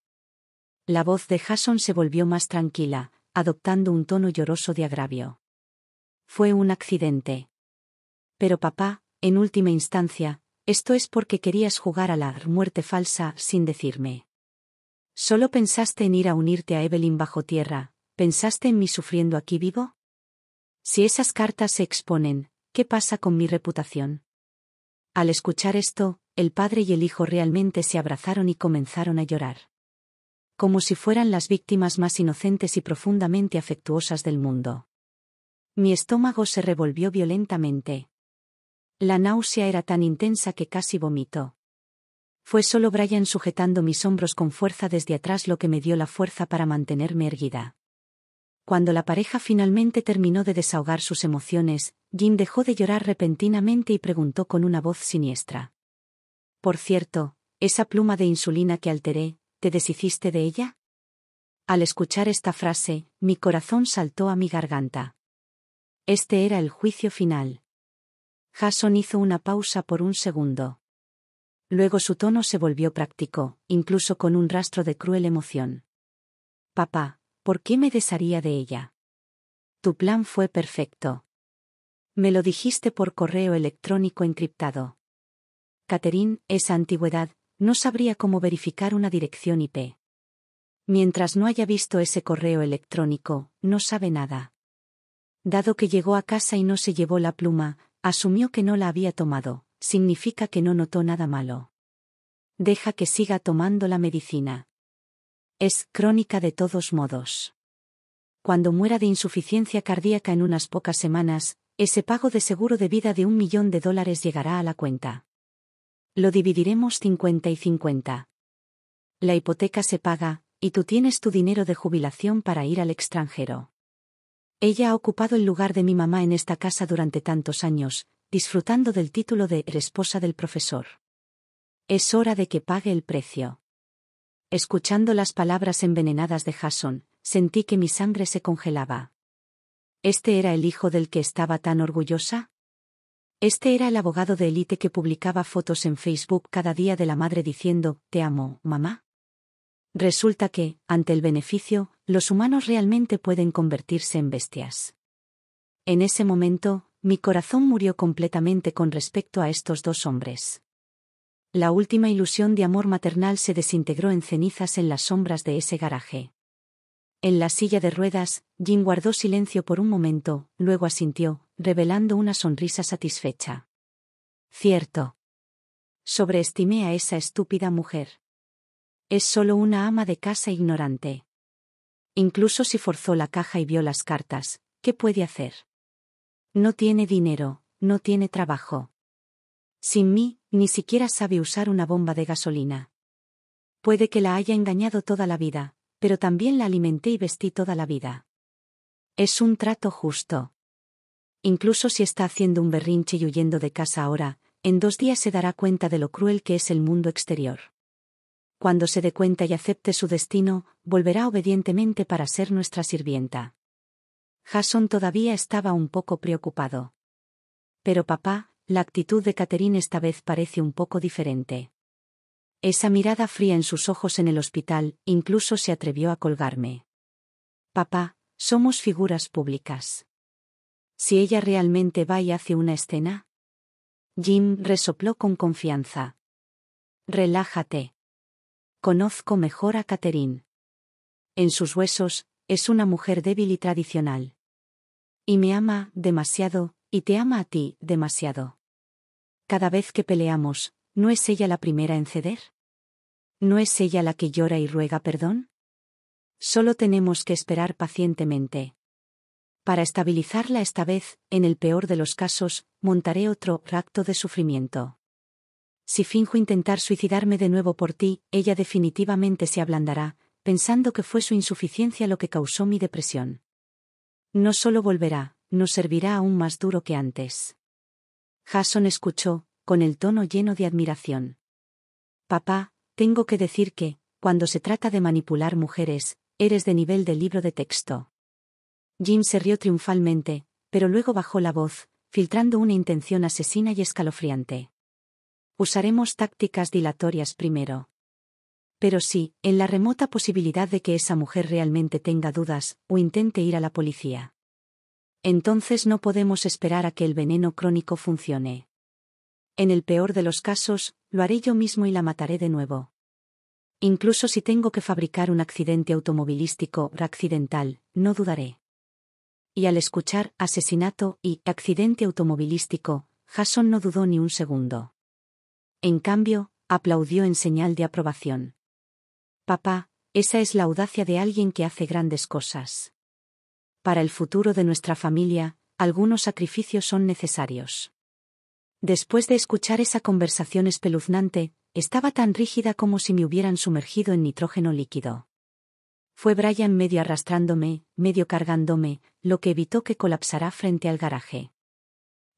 Speaker 1: La voz de Jason se volvió más tranquila, adoptando un tono lloroso de agravio. Fue un accidente. Pero papá, en última instancia, esto es porque querías jugar a la muerte falsa sin decirme. ¿Solo pensaste en ir a unirte a Evelyn bajo tierra? ¿Pensaste en mí sufriendo aquí vivo? Si esas cartas se exponen, ¿qué pasa con mi reputación? Al escuchar esto, el padre y el hijo realmente se abrazaron y comenzaron a llorar. Como si fueran las víctimas más inocentes y profundamente afectuosas del mundo. Mi estómago se revolvió violentamente. La náusea era tan intensa que casi vomito. Fue solo Brian sujetando mis hombros con fuerza desde atrás lo que me dio la fuerza para mantenerme erguida. Cuando la pareja finalmente terminó de desahogar sus emociones, Jim dejó de llorar repentinamente y preguntó con una voz siniestra. Por cierto, esa pluma de insulina que alteré, ¿te deshiciste de ella? Al escuchar esta frase, mi corazón saltó a mi garganta. Este era el juicio final. Jason hizo una pausa por un segundo. Luego su tono se volvió práctico, incluso con un rastro de cruel emoción. Papá, ¿por qué me desharía de ella? Tu plan fue perfecto. Me lo dijiste por correo electrónico encriptado. Catherine, esa antigüedad, no sabría cómo verificar una dirección IP. Mientras no haya visto ese correo electrónico, no sabe nada. Dado que llegó a casa y no se llevó la pluma, asumió que no la había tomado, significa que no notó nada malo. Deja que siga tomando la medicina. Es crónica de todos modos. Cuando muera de insuficiencia cardíaca en unas pocas semanas, ese pago de seguro de vida de $1 millón llegará a la cuenta. Lo dividiremos 50 y 50. La hipoteca se paga, y tú tienes tu dinero de jubilación para ir al extranjero. Ella ha ocupado el lugar de mi mamá en esta casa durante tantos años, disfrutando del título de esposa del profesor. Es hora de que pague el precio. Escuchando las palabras envenenadas de Jason, sentí que mi sangre se congelaba. ¿Este era el hijo del que estaba tan orgullosa? Este era el abogado de élite que publicaba fotos en Facebook cada día de la madre diciendo, «Te amo, mamá». Resulta que, ante el beneficio, los humanos realmente pueden convertirse en bestias. En ese momento, mi corazón murió completamente con respecto a estos dos hombres. La última ilusión de amor maternal se desintegró en cenizas en las sombras de ese garaje. En la silla de ruedas, Jim guardó silencio por un momento, luego asintió, revelando una sonrisa satisfecha. Cierto. Sobreestimé a esa estúpida mujer. Es solo una ama de casa ignorante. Incluso si forzó la caja y vio las cartas, ¿qué puede hacer? No tiene dinero, no tiene trabajo. Sin mí, ni siquiera sabe usar una bomba de gasolina. Puede que la haya engañado toda la vida, pero también la alimenté y vestí toda la vida. Es un trato justo. Incluso si está haciendo un berrinche y huyendo de casa ahora, en 2 días se dará cuenta de lo cruel que es el mundo exterior. Cuando se dé cuenta y acepte su destino, volverá obedientemente para ser nuestra sirvienta. Jason todavía estaba un poco preocupado. Pero papá, la actitud de Catherine esta vez parece un poco diferente. Esa mirada fría en sus ojos en el hospital, incluso se atrevió a colgarme. Papá, somos figuras públicas. Si ella realmente va y hace una escena. Jim resopló con confianza. Relájate. Conozco mejor a Catherine. En sus huesos, es una mujer débil y tradicional. Y me ama demasiado, y te ama a ti demasiado. Cada vez que peleamos, ¿no es ella la primera en ceder? ¿No es ella la que llora y ruega perdón? Solo tenemos que esperar pacientemente. Para estabilizarla esta vez, en el peor de los casos, montaré otro acto de sufrimiento. Si finjo intentar suicidarme de nuevo por ti, ella definitivamente se ablandará, pensando que fue su insuficiencia lo que causó mi depresión. No solo volverá, nos servirá aún más duro que antes. Jason escuchó, con el tono lleno de admiración. Papá, tengo que decir que, cuando se trata de manipular mujeres, eres de nivel de libro de texto. Jim se rió triunfalmente, pero luego bajó la voz, filtrando una intención asesina y escalofriante. Usaremos tácticas dilatorias primero. Pero sí, en la remota posibilidad de que esa mujer realmente tenga dudas, o intente ir a la policía. Entonces no podemos esperar a que el veneno crónico funcione. En el peor de los casos, lo haré yo mismo y la mataré de nuevo. Incluso si tengo que fabricar un accidente automovilístico accidental, no dudaré. Y al escuchar asesinato y accidente automovilístico, Jason no dudó ni un segundo. En cambio, aplaudió en señal de aprobación. Papá, esa es la audacia de alguien que hace grandes cosas. Para el futuro de nuestra familia, algunos sacrificios son necesarios. Después de escuchar esa conversación espeluznante, estaba tan rígida como si me hubieran sumergido en nitrógeno líquido. Fue Brian medio arrastrándome, medio cargándome, lo que evitó que colapsara frente al garaje.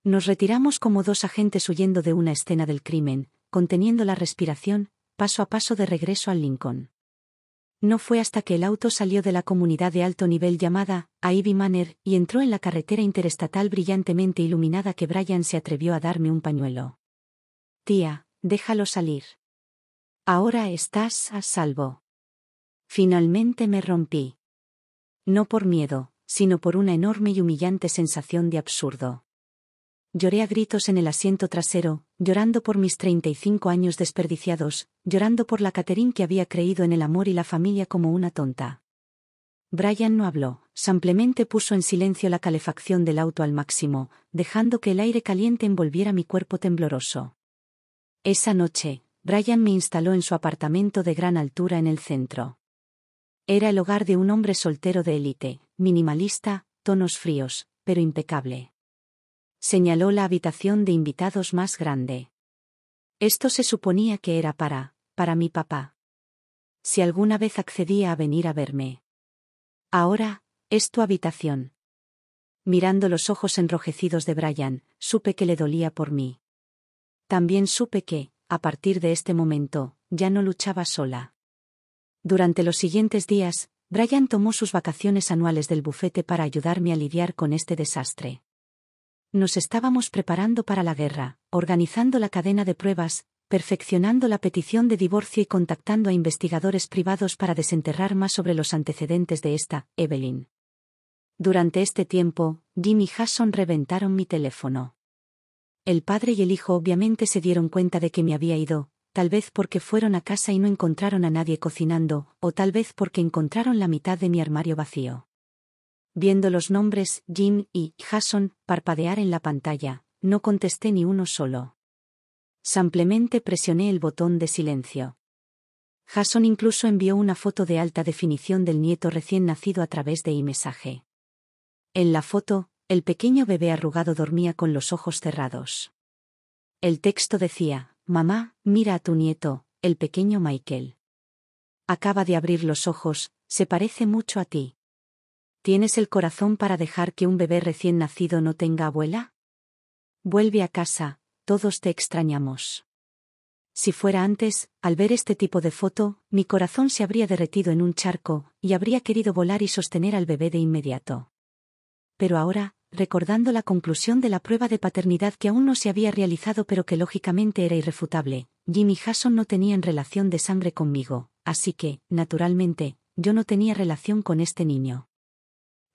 Speaker 1: Nos retiramos como 2 agentes huyendo de una escena del crimen, conteniendo la respiración, paso a paso de regreso al Lincoln. No fue hasta que el auto salió de la comunidad de alto nivel llamada Ivy Manor y entró en la carretera interestatal brillantemente iluminada que Brian se atrevió a darme un pañuelo. Tía, déjalo salir. Ahora estás a salvo. Finalmente me rompí. No por miedo, sino por una enorme y humillante sensación de absurdo. Lloré a gritos en el asiento trasero, llorando por mis 35 años desperdiciados, llorando por la Catherine que había creído en el amor y la familia como una tonta. Brian no habló, simplemente puso en silencio la calefacción del auto al máximo, dejando que el aire caliente envolviera mi cuerpo tembloroso. Esa noche, Brian me instaló en su apartamento de gran altura en el centro. Era el hogar de un hombre soltero de élite, minimalista, tonos fríos, pero impecable. Señaló la habitación de invitados más grande. Esto se suponía que era para mi papá. Si alguna vez accedía a venir a verme. Ahora, es tu habitación. Mirando los ojos enrojecidos de Brian, supe que le dolía por mí. También supe que, a partir de este momento, ya no luchaba sola. Durante los siguientes días, Brian tomó sus vacaciones anuales del bufete para ayudarme a lidiar con este desastre. Nos estábamos preparando para la guerra, organizando la cadena de pruebas, perfeccionando la petición de divorcio y contactando a investigadores privados para desenterrar más sobre los antecedentes de esta, Evelyn. Durante este tiempo, Jim y Jason reventaron mi teléfono. El padre y el hijo obviamente se dieron cuenta de que me había ido, tal vez porque fueron a casa y no encontraron a nadie cocinando, o tal vez porque encontraron la mitad de mi armario vacío. Viendo los nombres, Jim y Jason, parpadear en la pantalla, no contesté ni uno solo. Simplemente presioné el botón de silencio. Jason incluso envió una foto de alta definición del nieto recién nacido a través de iMessage. En la foto, el pequeño bebé arrugado dormía con los ojos cerrados. El texto decía: «Mamá, mira a tu nieto, el pequeño Michael. Acaba de abrir los ojos, se parece mucho a ti. ¿Tienes el corazón para dejar que un bebé recién nacido no tenga abuela? Vuelve a casa, todos te extrañamos. Si fuera antes, al ver este tipo de foto, mi corazón se habría derretido en un charco, y habría querido volar y sostener al bebé de inmediato. Pero ahora, recordando la conclusión de la prueba de paternidad que aún no se había realizado pero que lógicamente era irrefutable, Jim y Jason no tenían relación de sangre conmigo, así que, naturalmente, yo no tenía relación con este niño.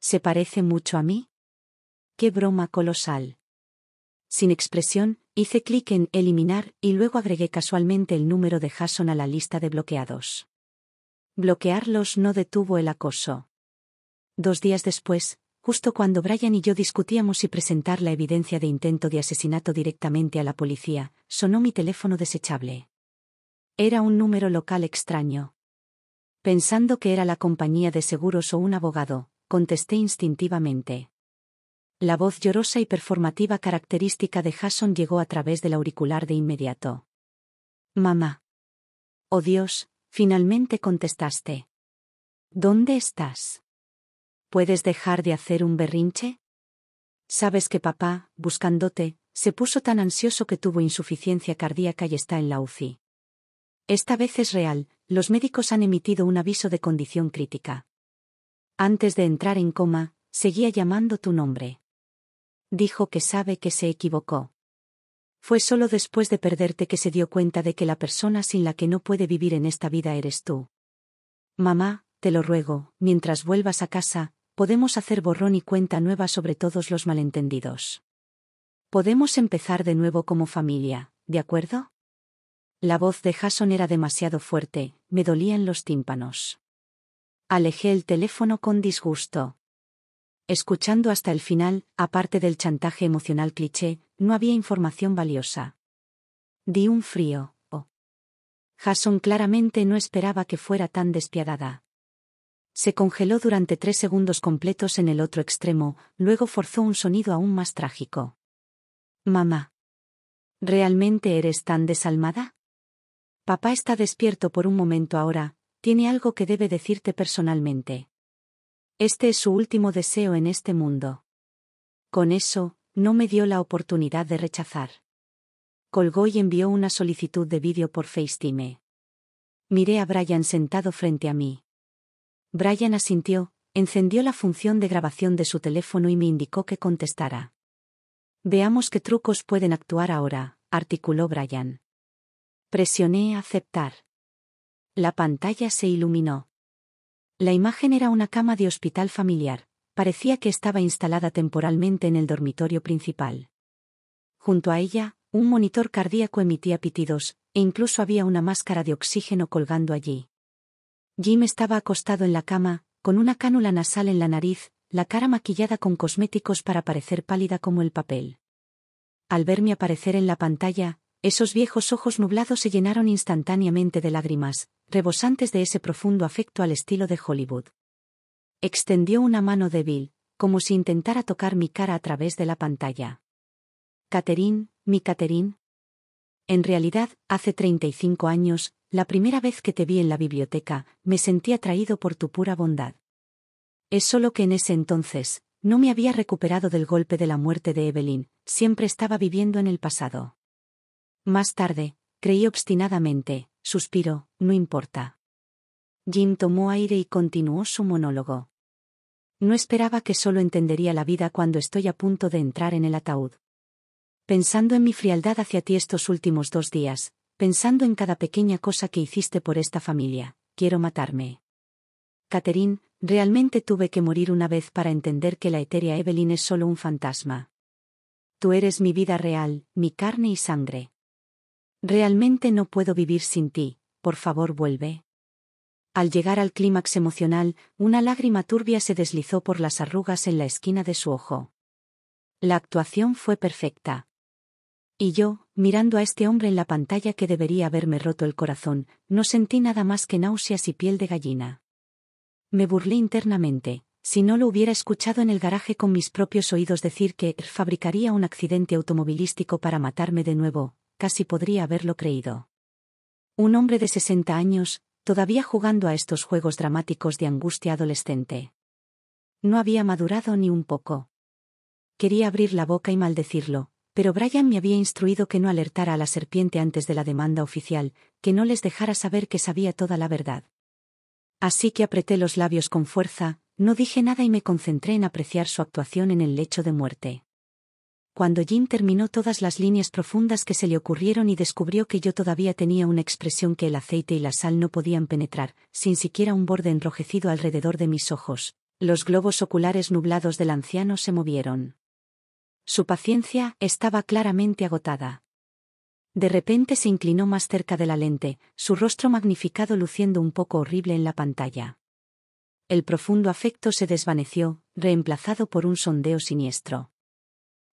Speaker 1: ¿Se parece mucho a mí? ¡Qué broma colosal! Sin expresión, hice clic en eliminar y luego agregué casualmente el número de Jason a la lista de bloqueados. Bloquearlos no detuvo el acoso. 2 días después, justo cuando Brian y yo discutíamos si presentar la evidencia de intento de asesinato directamente a la policía, sonó mi teléfono desechable. Era un número local extraño. Pensando que era la compañía de seguros o un abogado, contesté instintivamente. La voz llorosa y performativa característica de Jason llegó a través del auricular de inmediato. Mamá. Oh Dios, finalmente contestaste. ¿Dónde estás? ¿Puedes dejar de hacer un berrinche? Sabes que papá, buscándote, se puso tan ansioso que tuvo insuficiencia cardíaca y está en la UCI. Esta vez es real, los médicos han emitido un aviso de condición crítica. Antes de entrar en coma, seguía llamando tu nombre. Dijo que sabe que se equivocó. Fue solo después de perderte que se dio cuenta de que la persona sin la que no puede vivir en esta vida eres tú. Mamá, te lo ruego, mientras vuelvas a casa, podemos hacer borrón y cuenta nueva sobre todos los malentendidos. Podemos empezar de nuevo como familia, ¿de acuerdo? La voz de Jason era demasiado fuerte, me dolían los tímpanos. Alejé el teléfono con disgusto. Escuchando hasta el final, aparte del chantaje emocional cliché, no había información valiosa. Di un frío, oh. Jason claramente no esperaba que fuera tan despiadada. Se congeló durante 3 segundos completos en el otro extremo, luego forzó un sonido aún más trágico. Mamá. ¿Realmente eres tan desalmada? Papá está despierto por un momento ahora, tiene algo que debe decirte personalmente. Este es su último deseo en este mundo. Con eso, no me dio la oportunidad de rechazar. Colgó y envió una solicitud de vídeo por FaceTime. Miré a Brian sentado frente a mí. Brian asintió, encendió la función de grabación de su teléfono y me indicó que contestara. Veamos qué trucos pueden actuar ahora, articuló Brian. Presioné aceptar. La pantalla se iluminó. La imagen era una cama de hospital familiar, parecía que estaba instalada temporalmente en el dormitorio principal. Junto a ella, un monitor cardíaco emitía pitidos, e incluso había una máscara de oxígeno colgando allí. Jim estaba acostado en la cama, con una cánula nasal en la nariz, la cara maquillada con cosméticos para parecer pálida como el papel. Al verme aparecer en la pantalla, esos viejos ojos nublados se llenaron instantáneamente de lágrimas, rebosantes de ese profundo afecto al estilo de Hollywood. Extendió una mano débil, como si intentara tocar mi cara a través de la pantalla. Catherine, mi Catherine. En realidad, hace 35 años, la primera vez que te vi en la biblioteca, me sentí atraído por tu pura bondad. Es solo que en ese entonces, no me había recuperado del golpe de la muerte de Evelyn, siempre estaba viviendo en el pasado. Más tarde, creí obstinadamente, suspiró, no importa. Jim tomó aire y continuó su monólogo. No esperaba que solo entendería la vida cuando estoy a punto de entrar en el ataúd. Pensando en mi frialdad hacia ti estos últimos 2 días, pensando en cada pequeña cosa que hiciste por esta familia, quiero matarme. Catherine, realmente tuve que morir una vez para entender que la etérea Evelyn es solo un fantasma. Tú eres mi vida real, mi carne y sangre. Realmente no puedo vivir sin ti, por favor vuelve. Al llegar al clímax emocional, una lágrima turbia se deslizó por las arrugas en la esquina de su ojo. La actuación fue perfecta. Y yo, mirando a este hombre en la pantalla que debería haberme roto el corazón, no sentí nada más que náuseas y piel de gallina. Me burlé internamente. Si no lo hubiera escuchado en el garaje con mis propios oídos decir que fabricaría un accidente automovilístico para matarme de nuevo, casi podría haberlo creído. Un hombre de 60 años, todavía jugando a estos juegos dramáticos de angustia adolescente. No había madurado ni un poco. Quería abrir la boca y maldecirlo, pero Brian me había instruido que no alertara a la serpiente antes de la demanda oficial, que no les dejara saber que sabía toda la verdad. Así que apreté los labios con fuerza, no dije nada y me concentré en apreciar su actuación en el lecho de muerte. Cuando Jim terminó todas las líneas profundas que se le ocurrieron y descubrió que yo todavía tenía una expresión que el aceite y la sal no podían penetrar, sin siquiera un borde enrojecido alrededor de mis ojos, los globos oculares nublados del anciano se movieron. Su paciencia estaba claramente agotada. De repente se inclinó más cerca de la lente, su rostro magnificado luciendo un poco horrible en la pantalla. El profundo afecto se desvaneció, reemplazado por un sondeo siniestro.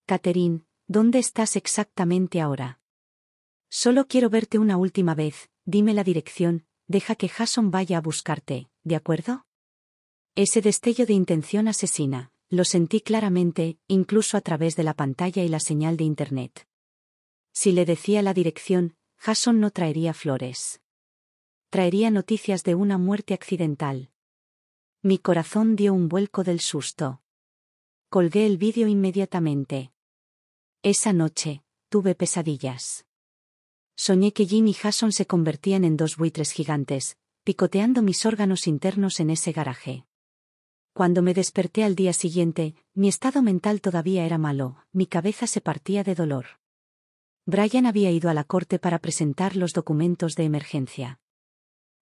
Speaker 1: Catherine, ¿dónde estás exactamente ahora? Solo quiero verte una última vez, dime la dirección, deja que Jason vaya a buscarte, ¿de acuerdo? Ese destello de intención asesina, lo sentí claramente, incluso a través de la pantalla y la señal de internet. Si le decía la dirección, Jason no traería flores. Traería noticias de una muerte accidental. Mi corazón dio un vuelco del susto. Colgué el vídeo inmediatamente. Esa noche, tuve pesadillas. Soñé que Jim y Jason se convertían en dos buitres gigantes, picoteando mis órganos internos en ese garaje. Cuando me desperté al día siguiente, mi estado mental todavía era malo, mi cabeza se partía de dolor. Brian había ido a la corte para presentar los documentos de emergencia.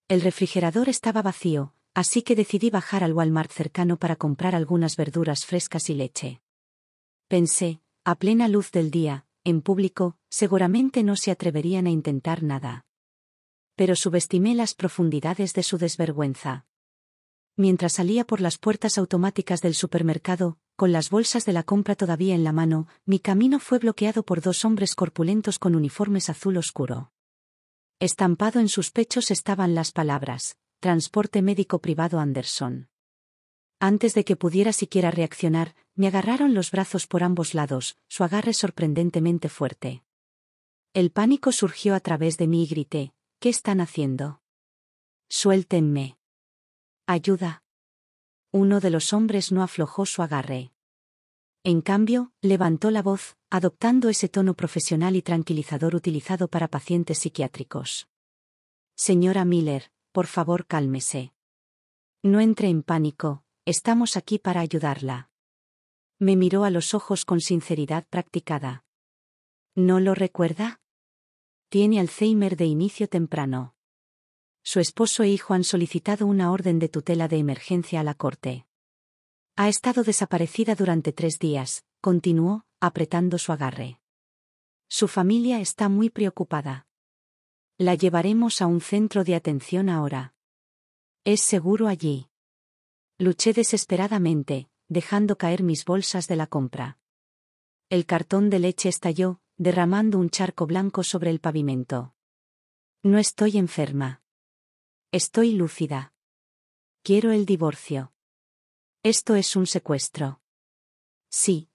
Speaker 1: El refrigerador estaba vacío, así que decidí bajar al Walmart cercano para comprar algunas verduras frescas y leche. Pensé, a plena luz del día, en público, seguramente no se atreverían a intentar nada. Pero subestimé las profundidades de su desvergüenza. Mientras salía por las puertas automáticas del supermercado, con las bolsas de la compra todavía en la mano, mi camino fue bloqueado por dos hombres corpulentos con uniformes azul oscuro. Estampado en sus pechos estaban las palabras: Transporte Médico Privado Anderson. Antes de que pudiera siquiera reaccionar, me agarraron los brazos por ambos lados, su agarre sorprendentemente fuerte. El pánico surgió a través de mí y grité: ¿qué están haciendo? Suéltenme. Ayuda. Uno de los hombres no aflojó su agarre. En cambio, levantó la voz, adoptando ese tono profesional y tranquilizador utilizado para pacientes psiquiátricos. Señora Miller, por favor cálmese. No entre en pánico, estamos aquí para ayudarla. Me miró a los ojos con sinceridad practicada. ¿No lo recuerda? Tiene Alzheimer de inicio temprano. Su esposo e hijo han solicitado una orden de tutela de emergencia a la corte. Ha estado desaparecida durante 3 días, continuó, apretando su agarre. Su familia está muy preocupada. La llevaremos a un centro de atención ahora. ¿Es seguro allí? Luché desesperadamente, dejando caer mis bolsas de la compra. El cartón de leche estalló, derramando un charco blanco sobre el pavimento. No estoy enferma. Estoy lúcida. Quiero el divorcio. Esto es un secuestro. Sí,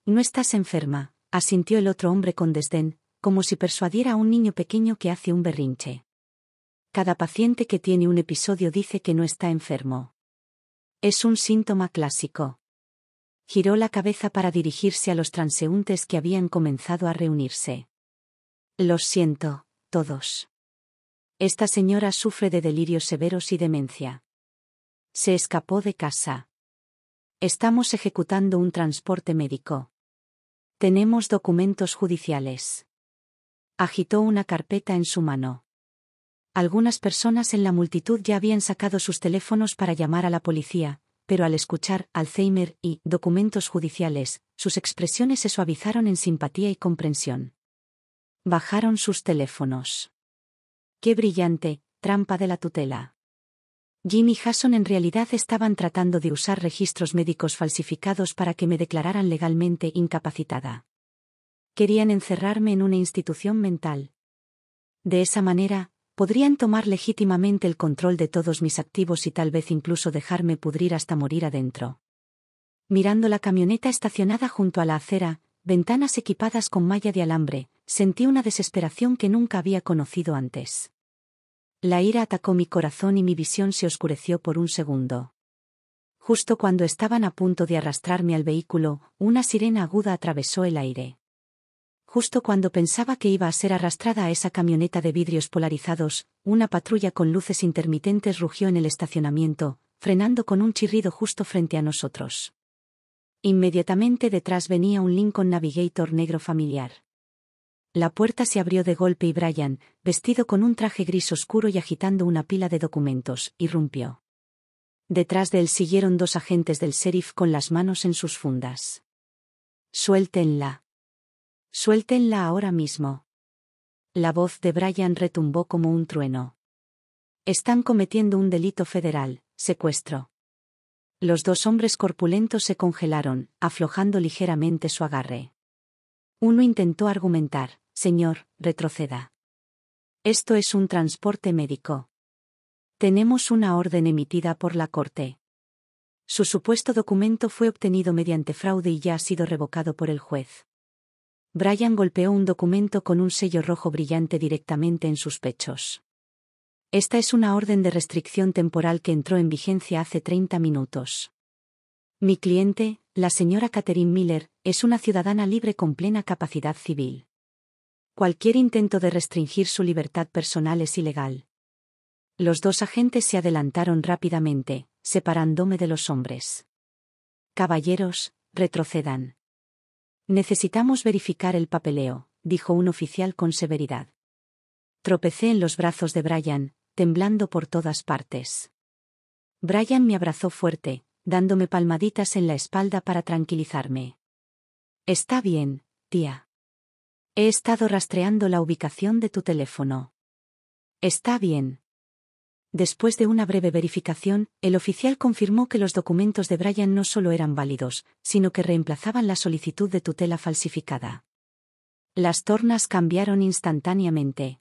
Speaker 1: no estás enferma, asintió el otro hombre con desdén, como si persuadiera a un niño pequeño que hace un berrinche. Cada paciente que tiene un episodio dice que no está enfermo. Es un síntoma clásico. Giró la cabeza para dirigirse a los transeúntes que habían comenzado a reunirse. Los siento, todos. Esta señora sufre de delirios severos y demencia. Se escapó de casa. Estamos ejecutando un transporte médico. Tenemos documentos judiciales. Agitó una carpeta en su mano. Algunas personas en la multitud ya habían sacado sus teléfonos para llamar a la policía, pero al escuchar Alzheimer y documentos judiciales, sus expresiones se suavizaron en simpatía y comprensión. Bajaron sus teléfonos. ¡Qué brillante trampa de la tutela! Jim y Jason en realidad estaban tratando de usar registros médicos falsificados para que me declararan legalmente incapacitada. Querían encerrarme en una institución mental. De esa manera, podrían tomar legítimamente el control de todos mis activos y tal vez incluso dejarme pudrir hasta morir adentro. Mirando la camioneta estacionada junto a la acera, ventanas equipadas con malla de alambre, sentí una desesperación que nunca había conocido antes. La ira atacó mi corazón y mi visión se oscureció por un segundo. Justo cuando estaban a punto de arrastrarme al vehículo, una sirena aguda atravesó el aire. Justo cuando pensaba que iba a ser arrastrada a esa camioneta de vidrios polarizados, una patrulla con luces intermitentes rugió en el estacionamiento, frenando con un chirrido justo frente a nosotros. Inmediatamente detrás venía un Lincoln Navigator negro familiar. La puerta se abrió de golpe y Brian, vestido con un traje gris oscuro y agitando una pila de documentos, irrumpió. Detrás de él siguieron 2 agentes del sheriff con las manos en sus fundas. «Suéltenla. Suéltenla ahora mismo». La voz de Brian retumbó como un trueno. «Están cometiendo un delito federal, secuestro». Los 2 hombres corpulentos se congelaron, aflojando ligeramente su agarre. Uno intentó argumentar: «Señor, retroceda. Esto es un transporte médico. Tenemos una orden emitida por la corte». Su supuesto documento fue obtenido mediante fraude y ya ha sido revocado por el juez. Brian golpeó un documento con un sello rojo brillante directamente en sus pechos. «Esta es una orden de restricción temporal que entró en vigencia hace 30 minutos. Mi cliente, la señora Catherine Miller, es una ciudadana libre con plena capacidad civil. Cualquier intento de restringir su libertad personal es ilegal». Los 2 agentes se adelantaron rápidamente, separándome de los hombres. «Caballeros, retrocedan. Necesitamos verificar el papeleo», dijo un oficial con severidad. Tropecé en los brazos de Brian, temblando por todas partes. Brian me abrazó fuerte, dándome palmaditas en la espalda para tranquilizarme. «Está bien, tía. He estado rastreando la ubicación de tu teléfono. Está bien». Después de una breve verificación, el oficial confirmó que los documentos de Brian no solo eran válidos, sino que reemplazaban la solicitud de tutela falsificada. Las tornas cambiaron instantáneamente.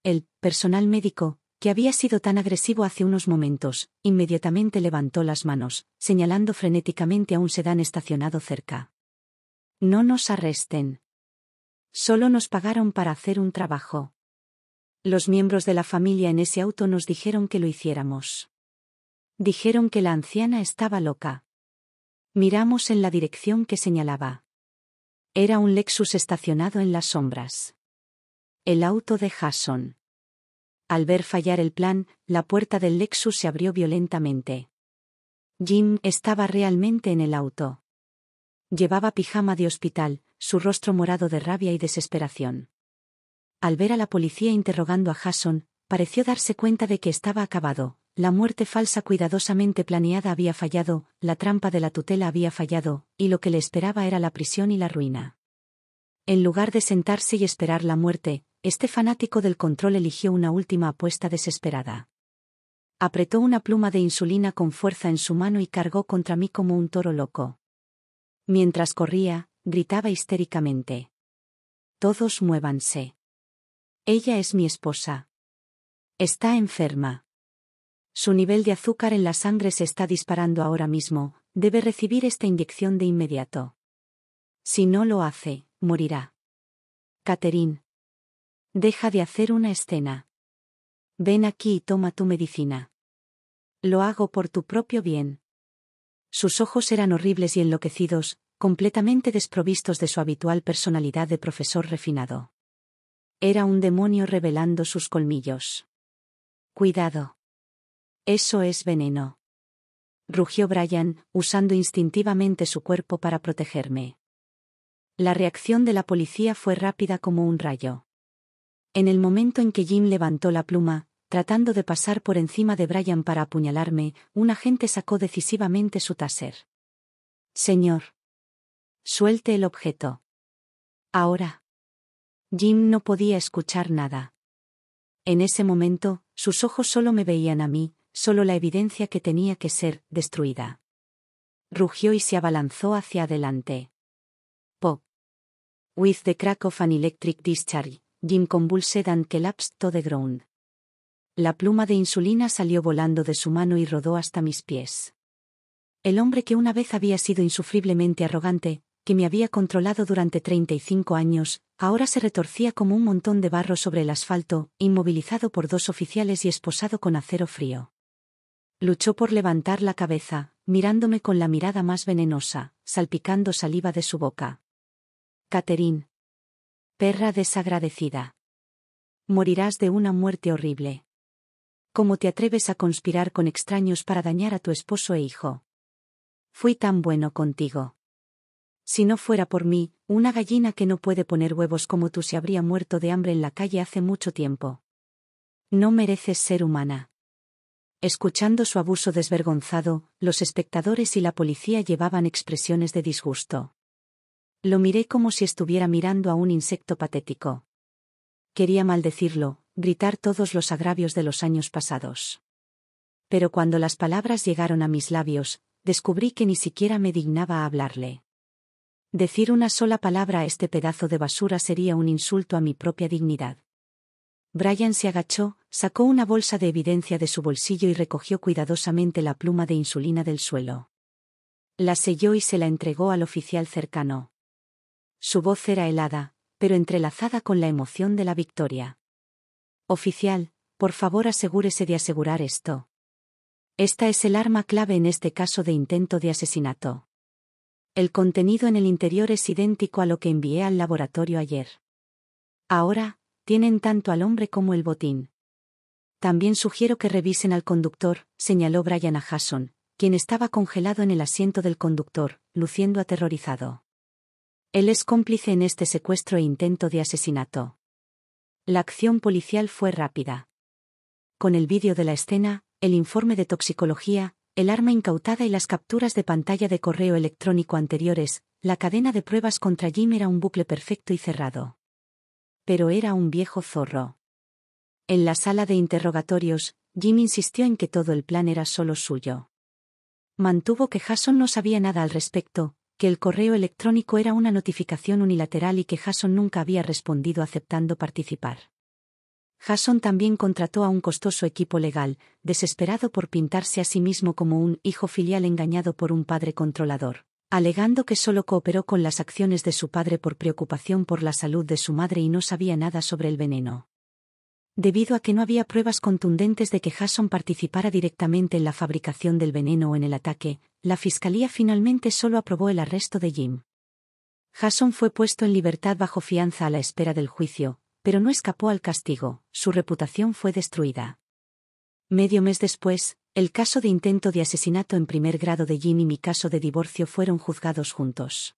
Speaker 1: El personal médico, que había sido tan agresivo hace unos momentos, inmediatamente levantó las manos, señalando frenéticamente a un sedán estacionado cerca. «No nos arresten. Solo nos pagaron para hacer un trabajo. Los miembros de la familia en ese auto nos dijeron que lo hiciéramos. Dijeron que la anciana estaba loca». Miramos en la dirección que señalaba. Era un Lexus estacionado en las sombras. El auto de Jason. Al ver fallar el plan, la puerta del Lexus se abrió violentamente. Jim estaba realmente en el auto. Llevaba pijama de hospital, su rostro morado de rabia y desesperación. Al ver a la policía interrogando a Jason, pareció darse cuenta de que estaba acabado. La muerte falsa cuidadosamente planeada había fallado, la trampa de la tutela había fallado, y lo que le esperaba era la prisión y la ruina. En lugar de sentarse y esperar la muerte, este fanático del control eligió una última apuesta desesperada. Apretó una pluma de insulina con fuerza en su mano y cargó contra mí como un toro loco. Mientras corría, gritaba histéricamente: «Todos muévanse. Ella es mi esposa. Está enferma. Su nivel de azúcar en la sangre se está disparando ahora mismo, debe recibir esta inyección de inmediato. Si no lo hace, morirá. Catherine. Deja de hacer una escena. Ven aquí y toma tu medicina. Lo hago por tu propio bien». Sus ojos eran horribles y enloquecidos, completamente desprovistos de su habitual personalidad de profesor refinado. Era un demonio revelando sus colmillos. «Cuidado. Eso es veneno», rugió Brian, usando instintivamente su cuerpo para protegerme. La reacción de la policía fue rápida como un rayo. En el momento en que Jim levantó la pluma, tratando de pasar por encima de Brian para apuñalarme, un agente sacó decisivamente su taser. «Señor. Suelte el objeto. Ahora». Jim no podía escuchar nada. En ese momento, sus ojos solo me veían a mí, solo la evidencia que tenía que ser destruida. Rugió y se abalanzó hacia adelante. Pop. With the crack of an electric discharge, Jim convulsed and collapsed to the ground. La pluma de insulina salió volando de su mano y rodó hasta mis pies. El hombre que una vez había sido insufriblemente arrogante, que me había controlado durante 35 años, ahora se retorcía como un montón de barro sobre el asfalto, inmovilizado por 2 oficiales y esposado con acero frío. Luchó por levantar la cabeza, mirándome con la mirada más venenosa, salpicando saliva de su boca. Catherine. Perra desagradecida. Morirás de una muerte horrible. ¿Cómo te atreves a conspirar con extraños para dañar a tu esposo e hijo? Fui tan bueno contigo. Si no fuera por mí, una gallina que no puede poner huevos como tú se habría muerto de hambre en la calle hace mucho tiempo. No mereces ser humana. Escuchando su abuso desvergonzado, los espectadores y la policía llevaban expresiones de disgusto. Lo miré como si estuviera mirando a un insecto patético. Quería maldecirlo, gritar todos los agravios de los años pasados. Pero cuando las palabras llegaron a mis labios, descubrí que ni siquiera me dignaba a hablarle. Decir una sola palabra a este pedazo de basura sería un insulto a mi propia dignidad. Brian se agachó, sacó una bolsa de evidencia de su bolsillo y recogió cuidadosamente la pluma de insulina del suelo. La selló y se la entregó al oficial cercano. Su voz era helada, pero entrelazada con la emoción de la victoria. Oficial, por favor asegúrese de asegurar esto. Esta es el arma clave en este caso de intento de asesinato. El contenido en el interior es idéntico a lo que envié al laboratorio ayer. Ahora, tienen tanto al hombre como el botín. También sugiero que revisen al conductor, señaló Brian a Jason, quien estaba congelado en el asiento del conductor, luciendo aterrorizado. Él es cómplice en este secuestro e intento de asesinato. La acción policial fue rápida. Con el vídeo de la escena, el informe de toxicología, el arma incautada y las capturas de pantalla de correo electrónico anteriores, la cadena de pruebas contra Jim era un bucle perfecto y cerrado. Pero era un viejo zorro. En la sala de interrogatorios, Jim insistió en que todo el plan era solo suyo. Mantuvo que Jason no sabía nada al respecto, que el correo electrónico era una notificación unilateral y que Jason nunca había respondido aceptando participar. Jason también contrató a un costoso equipo legal, desesperado por pintarse a sí mismo como un hijo filial engañado por un padre controlador, alegando que solo cooperó con las acciones de su padre por preocupación por la salud de su madre y no sabía nada sobre el veneno. Debido a que no había pruebas contundentes de que Jason participara directamente en la fabricación del veneno o en el ataque, la fiscalía finalmente solo aprobó el arresto de Jim. Jason fue puesto en libertad bajo fianza a la espera del juicio, pero no escapó al castigo, su reputación fue destruida. Medio mes después, el caso de intento de asesinato en primer grado de Jim y mi caso de divorcio fueron juzgados juntos.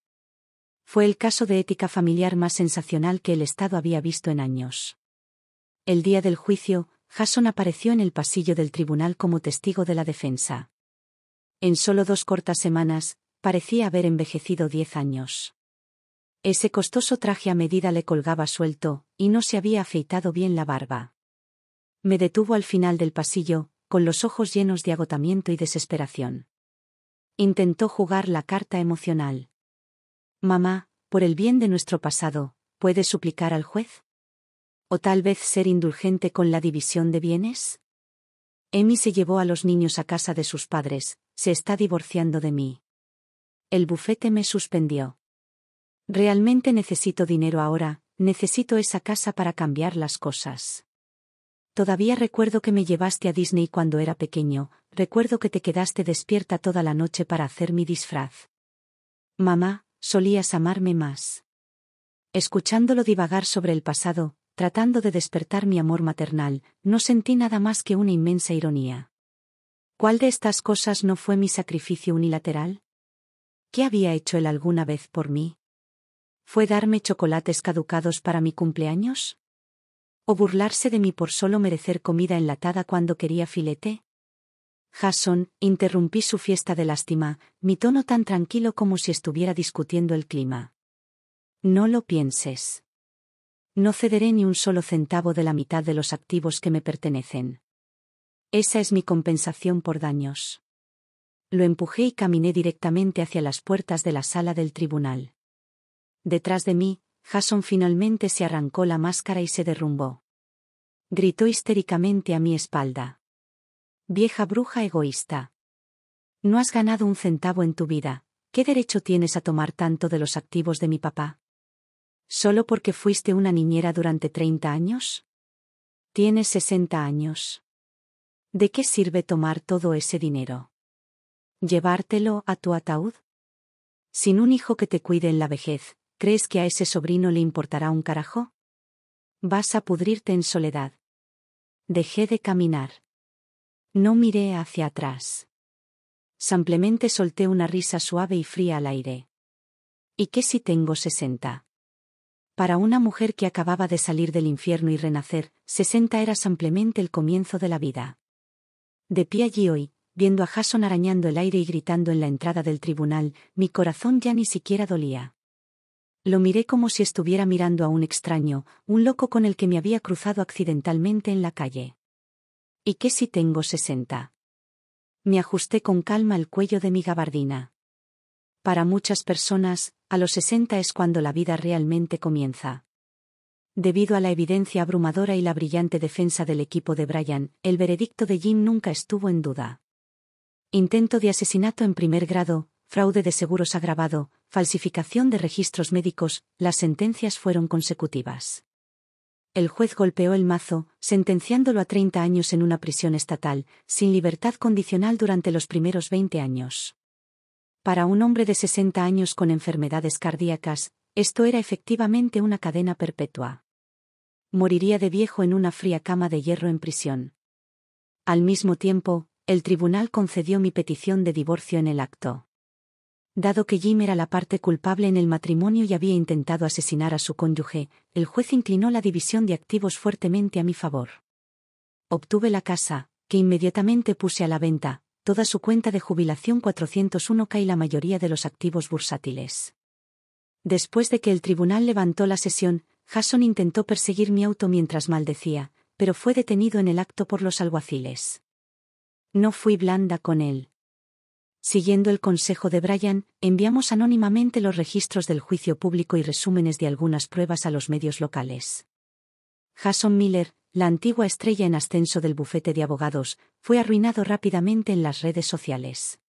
Speaker 1: Fue el caso de ética familiar más sensacional que el Estado había visto en años. El día del juicio, Jason apareció en el pasillo del tribunal como testigo de la defensa. En solo 2 cortas semanas, parecía haber envejecido 10 años. Ese costoso traje a medida le colgaba suelto, y no se había afeitado bien la barba. Me detuvo al final del pasillo, con los ojos llenos de agotamiento y desesperación. Intentó jugar la carta emocional. Mamá, por el bien de nuestro pasado, ¿puedes suplicar al juez? ¿O tal vez ser indulgente con la división de bienes? Amy se llevó a los niños a casa de sus padres, se está divorciando de mí. El bufete me suspendió. Realmente necesito dinero ahora, necesito esa casa para cambiar las cosas. Todavía recuerdo que me llevaste a Disney cuando era pequeño, recuerdo que te quedaste despierta toda la noche para hacer mi disfraz. Mamá, solías amarme más. Escuchándolo divagar sobre el pasado, tratando de despertar mi amor maternal, no sentí nada más que una inmensa ironía. ¿Cuál de estas cosas no fue mi sacrificio unilateral? ¿Qué había hecho él alguna vez por mí? ¿Fue darme chocolates caducados para mi cumpleaños? ¿O burlarse de mí por solo merecer comida enlatada cuando quería filete? Jason, interrumpí su fiesta de lástima, mi tono tan tranquilo como si estuviera discutiendo el clima. No lo pienses. No cederé ni un solo centavo de la mitad de los activos que me pertenecen. Esa es mi compensación por daños. Lo empujé y caminé directamente hacia las puertas de la sala del tribunal. Detrás de mí, Jason finalmente se arrancó la máscara y se derrumbó. Gritó histéricamente a mi espalda. Vieja bruja egoísta. No has ganado un centavo en tu vida, ¿qué derecho tienes a tomar tanto de los activos de mi papá? ¿Solo porque fuiste una niñera durante 30 años? Tienes 60 años. ¿De qué sirve tomar todo ese dinero? ¿Llevártelo a tu ataúd? Sin un hijo que te cuide en la vejez, ¿crees que a ese sobrino le importará un carajo? Vas a pudrirte en soledad. Dejé de caminar. No miré hacia atrás. Simplemente solté una risa suave y fría al aire. ¿Y qué si tengo 60? Para una mujer que acababa de salir del infierno y renacer, 60 era simplemente el comienzo de la vida. De pie allí hoy, viendo a Jason arañando el aire y gritando en la entrada del tribunal, mi corazón ya ni siquiera dolía. Lo miré como si estuviera mirando a un extraño, un loco con el que me había cruzado accidentalmente en la calle. ¿Y qué si tengo 60? Me ajusté con calma el cuello de mi gabardina. Para muchas personas, a los 60 es cuando la vida realmente comienza. Debido a la evidencia abrumadora y la brillante defensa del equipo de Brian, el veredicto de Jim nunca estuvo en duda. Intento de asesinato en primer grado, fraude de seguros agravado, falsificación de registros médicos, las sentencias fueron consecutivas. El juez golpeó el mazo, sentenciándolo a 30 años en una prisión estatal, sin libertad condicional durante los primeros 20 años. Para un hombre de 60 años con enfermedades cardíacas, esto era efectivamente una cadena perpetua. Moriría de viejo en una fría cama de hierro en prisión. Al mismo tiempo, el tribunal concedió mi petición de divorcio en el acto. Dado que Jim era la parte culpable en el matrimonio y había intentado asesinar a su cónyuge, el juez inclinó la división de activos fuertemente a mi favor. Obtuve la casa, que inmediatamente puse a la venta, toda su cuenta de jubilación 401k y la mayoría de los activos bursátiles. Después de que el tribunal levantó la sesión, Jason intentó perseguir mi auto mientras maldecía, pero fue detenido en el acto por los alguaciles. No fui blanda con él. Siguiendo el consejo de Brian, enviamos anónimamente los registros del juicio público y resúmenes de algunas pruebas a los medios locales. Jason Miller, la antigua estrella en ascenso del bufete de abogados, fue arruinado rápidamente en las redes sociales.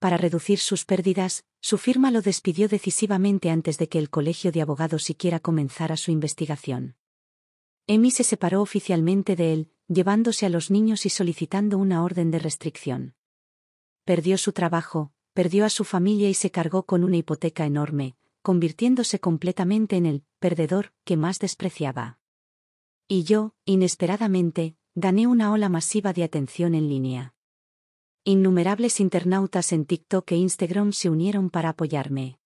Speaker 1: Para reducir sus pérdidas, su firma lo despidió decisivamente antes de que el colegio de abogados siquiera comenzara su investigación. Amy se separó oficialmente de él, llevándose a los niños y solicitando una orden de restricción. Perdió su trabajo, perdió a su familia y se cargó con una hipoteca enorme, convirtiéndose completamente en el perdedor que más despreciaba. Y yo, inesperadamente, gané una ola masiva de atención en línea. Innumerables internautas en TikTok e Instagram se unieron para apoyarme.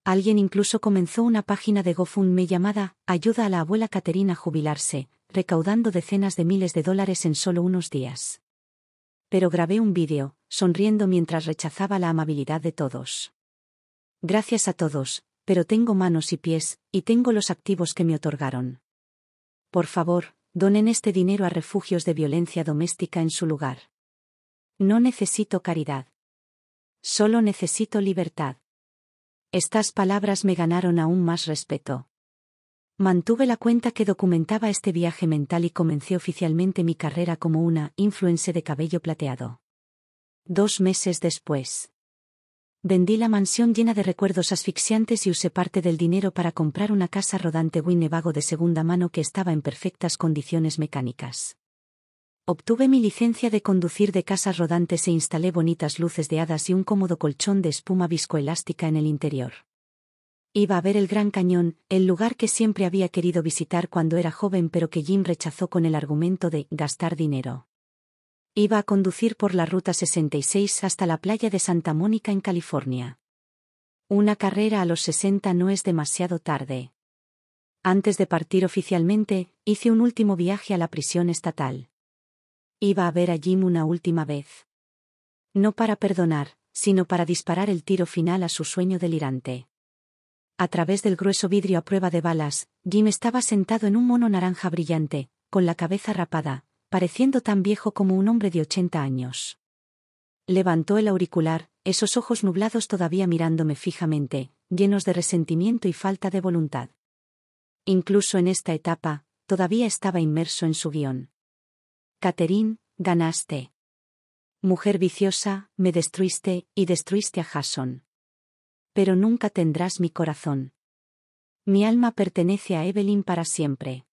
Speaker 1: Alguien incluso comenzó una página de GoFundMe llamada Ayuda a la abuela Caterina a jubilarse, recaudando decenas de miles de dólares en solo unos días. Pero grabé un vídeo, sonriendo mientras rechazaba la amabilidad de todos. Gracias a todos, pero tengo manos y pies, y tengo los activos que me otorgaron. Por favor, donen este dinero a refugios de violencia doméstica en su lugar. No necesito caridad. Solo necesito libertad. Estas palabras me ganaron aún más respeto. Mantuve la cuenta que documentaba este viaje mental y comencé oficialmente mi carrera como una influencer de cabello plateado. 2 meses después. Vendí la mansión llena de recuerdos asfixiantes y usé parte del dinero para comprar una casa rodante Winnebago de segunda mano que estaba en perfectas condiciones mecánicas. Obtuve mi licencia de conducir de casas rodantes e instalé bonitas luces de hadas y un cómodo colchón de espuma viscoelástica en el interior. Iba a ver el Gran Cañón, el lugar que siempre había querido visitar cuando era joven pero que Jim rechazó con el argumento de gastar dinero. Iba a conducir por la Ruta 66 hasta la playa de Santa Mónica en California. Una carrera a los 60 no es demasiado tarde. Antes de partir oficialmente, hice un último viaje a la prisión estatal. Iba a ver a Jim una última vez. No para perdonar, sino para disparar el tiro final a su sueño delirante. A través del grueso vidrio a prueba de balas, Jim estaba sentado en un mono naranja brillante, con la cabeza rapada, pareciendo tan viejo como un hombre de 80 años. Levantó el auricular, esos ojos nublados todavía mirándome fijamente, llenos de resentimiento y falta de voluntad. Incluso en esta etapa, todavía estaba inmerso en su guión. Catherine, ganaste. Mujer viciosa, me destruiste, y destruiste a Jason. Pero nunca tendrás mi corazón. Mi alma pertenece a Evelyn para siempre.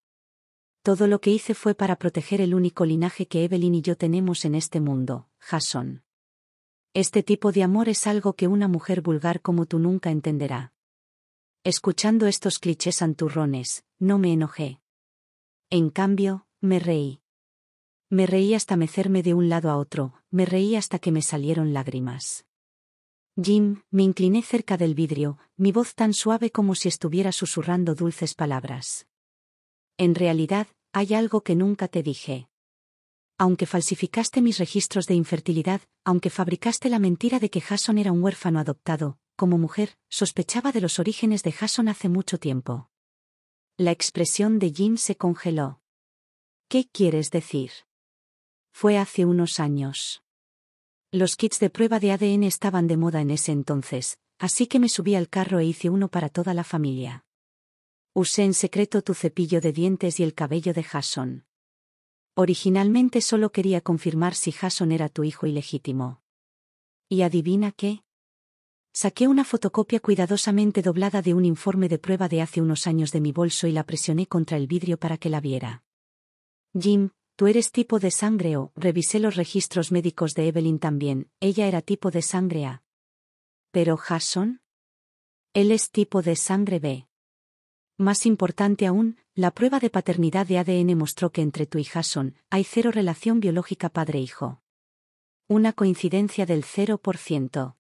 Speaker 1: Todo lo que hice fue para proteger el único linaje que Evelyn y yo tenemos en este mundo, Jason. Este tipo de amor es algo que una mujer vulgar como tú nunca entenderá. Escuchando estos clichés santurrones, no me enojé. En cambio, me reí. Me reí hasta mecerme de un lado a otro, me reí hasta que me salieron lágrimas. Jim, me incliné cerca del vidrio, mi voz tan suave como si estuviera susurrando dulces palabras. En realidad, hay algo que nunca te dije. Aunque falsificaste mis registros de infertilidad, aunque fabricaste la mentira de que Jason era un huérfano adoptado, como mujer, sospechaba de los orígenes de Jason hace mucho tiempo. La expresión de Jim se congeló. ¿Qué quieres decir? Fue hace unos años. Los kits de prueba de ADN estaban de moda en ese entonces, así que me subí al carro e hice uno para toda la familia. Usé en secreto tu cepillo de dientes y el cabello de Jason. Originalmente solo quería confirmar si Jason era tu hijo ilegítimo. ¿Y adivina qué? Saqué una fotocopia cuidadosamente doblada de un informe de prueba de hace unos años de mi bolso y la presioné contra el vidrio para que la viera. Jim, ¿tú eres tipo de sangre O? Revisé los registros médicos de Evelyn también, ella era tipo de sangre A. ¿Pero Jason? Él es tipo de sangre B. Más importante aún, la prueba de paternidad de ADN mostró que entre tú y Jason hay cero relación biológica padre-hijo. Una coincidencia del 0%.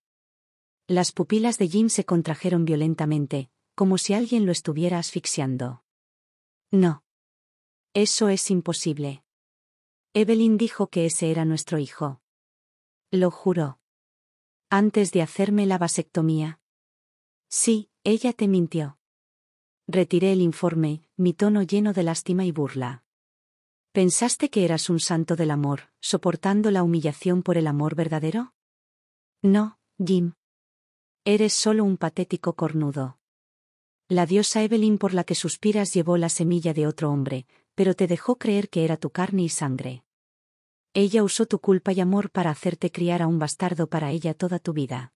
Speaker 1: Las pupilas de Jim se contrajeron violentamente, como si alguien lo estuviera asfixiando. No. Eso es imposible. Evelyn dijo que ese era nuestro hijo. Lo juró. Antes de hacerme la vasectomía. Sí, ella te mintió. Retiré el informe, mi tono lleno de lástima y burla. ¿Pensaste que eras un santo del amor, soportando la humillación por el amor verdadero? No, Jim. Eres solo un patético cornudo. La diosa Evelyn por la que suspiras llevó la semilla de otro hombre, pero te dejó creer que era tu carne y sangre. Ella usó tu culpa y amor para hacerte criar a un bastardo para ella toda tu vida.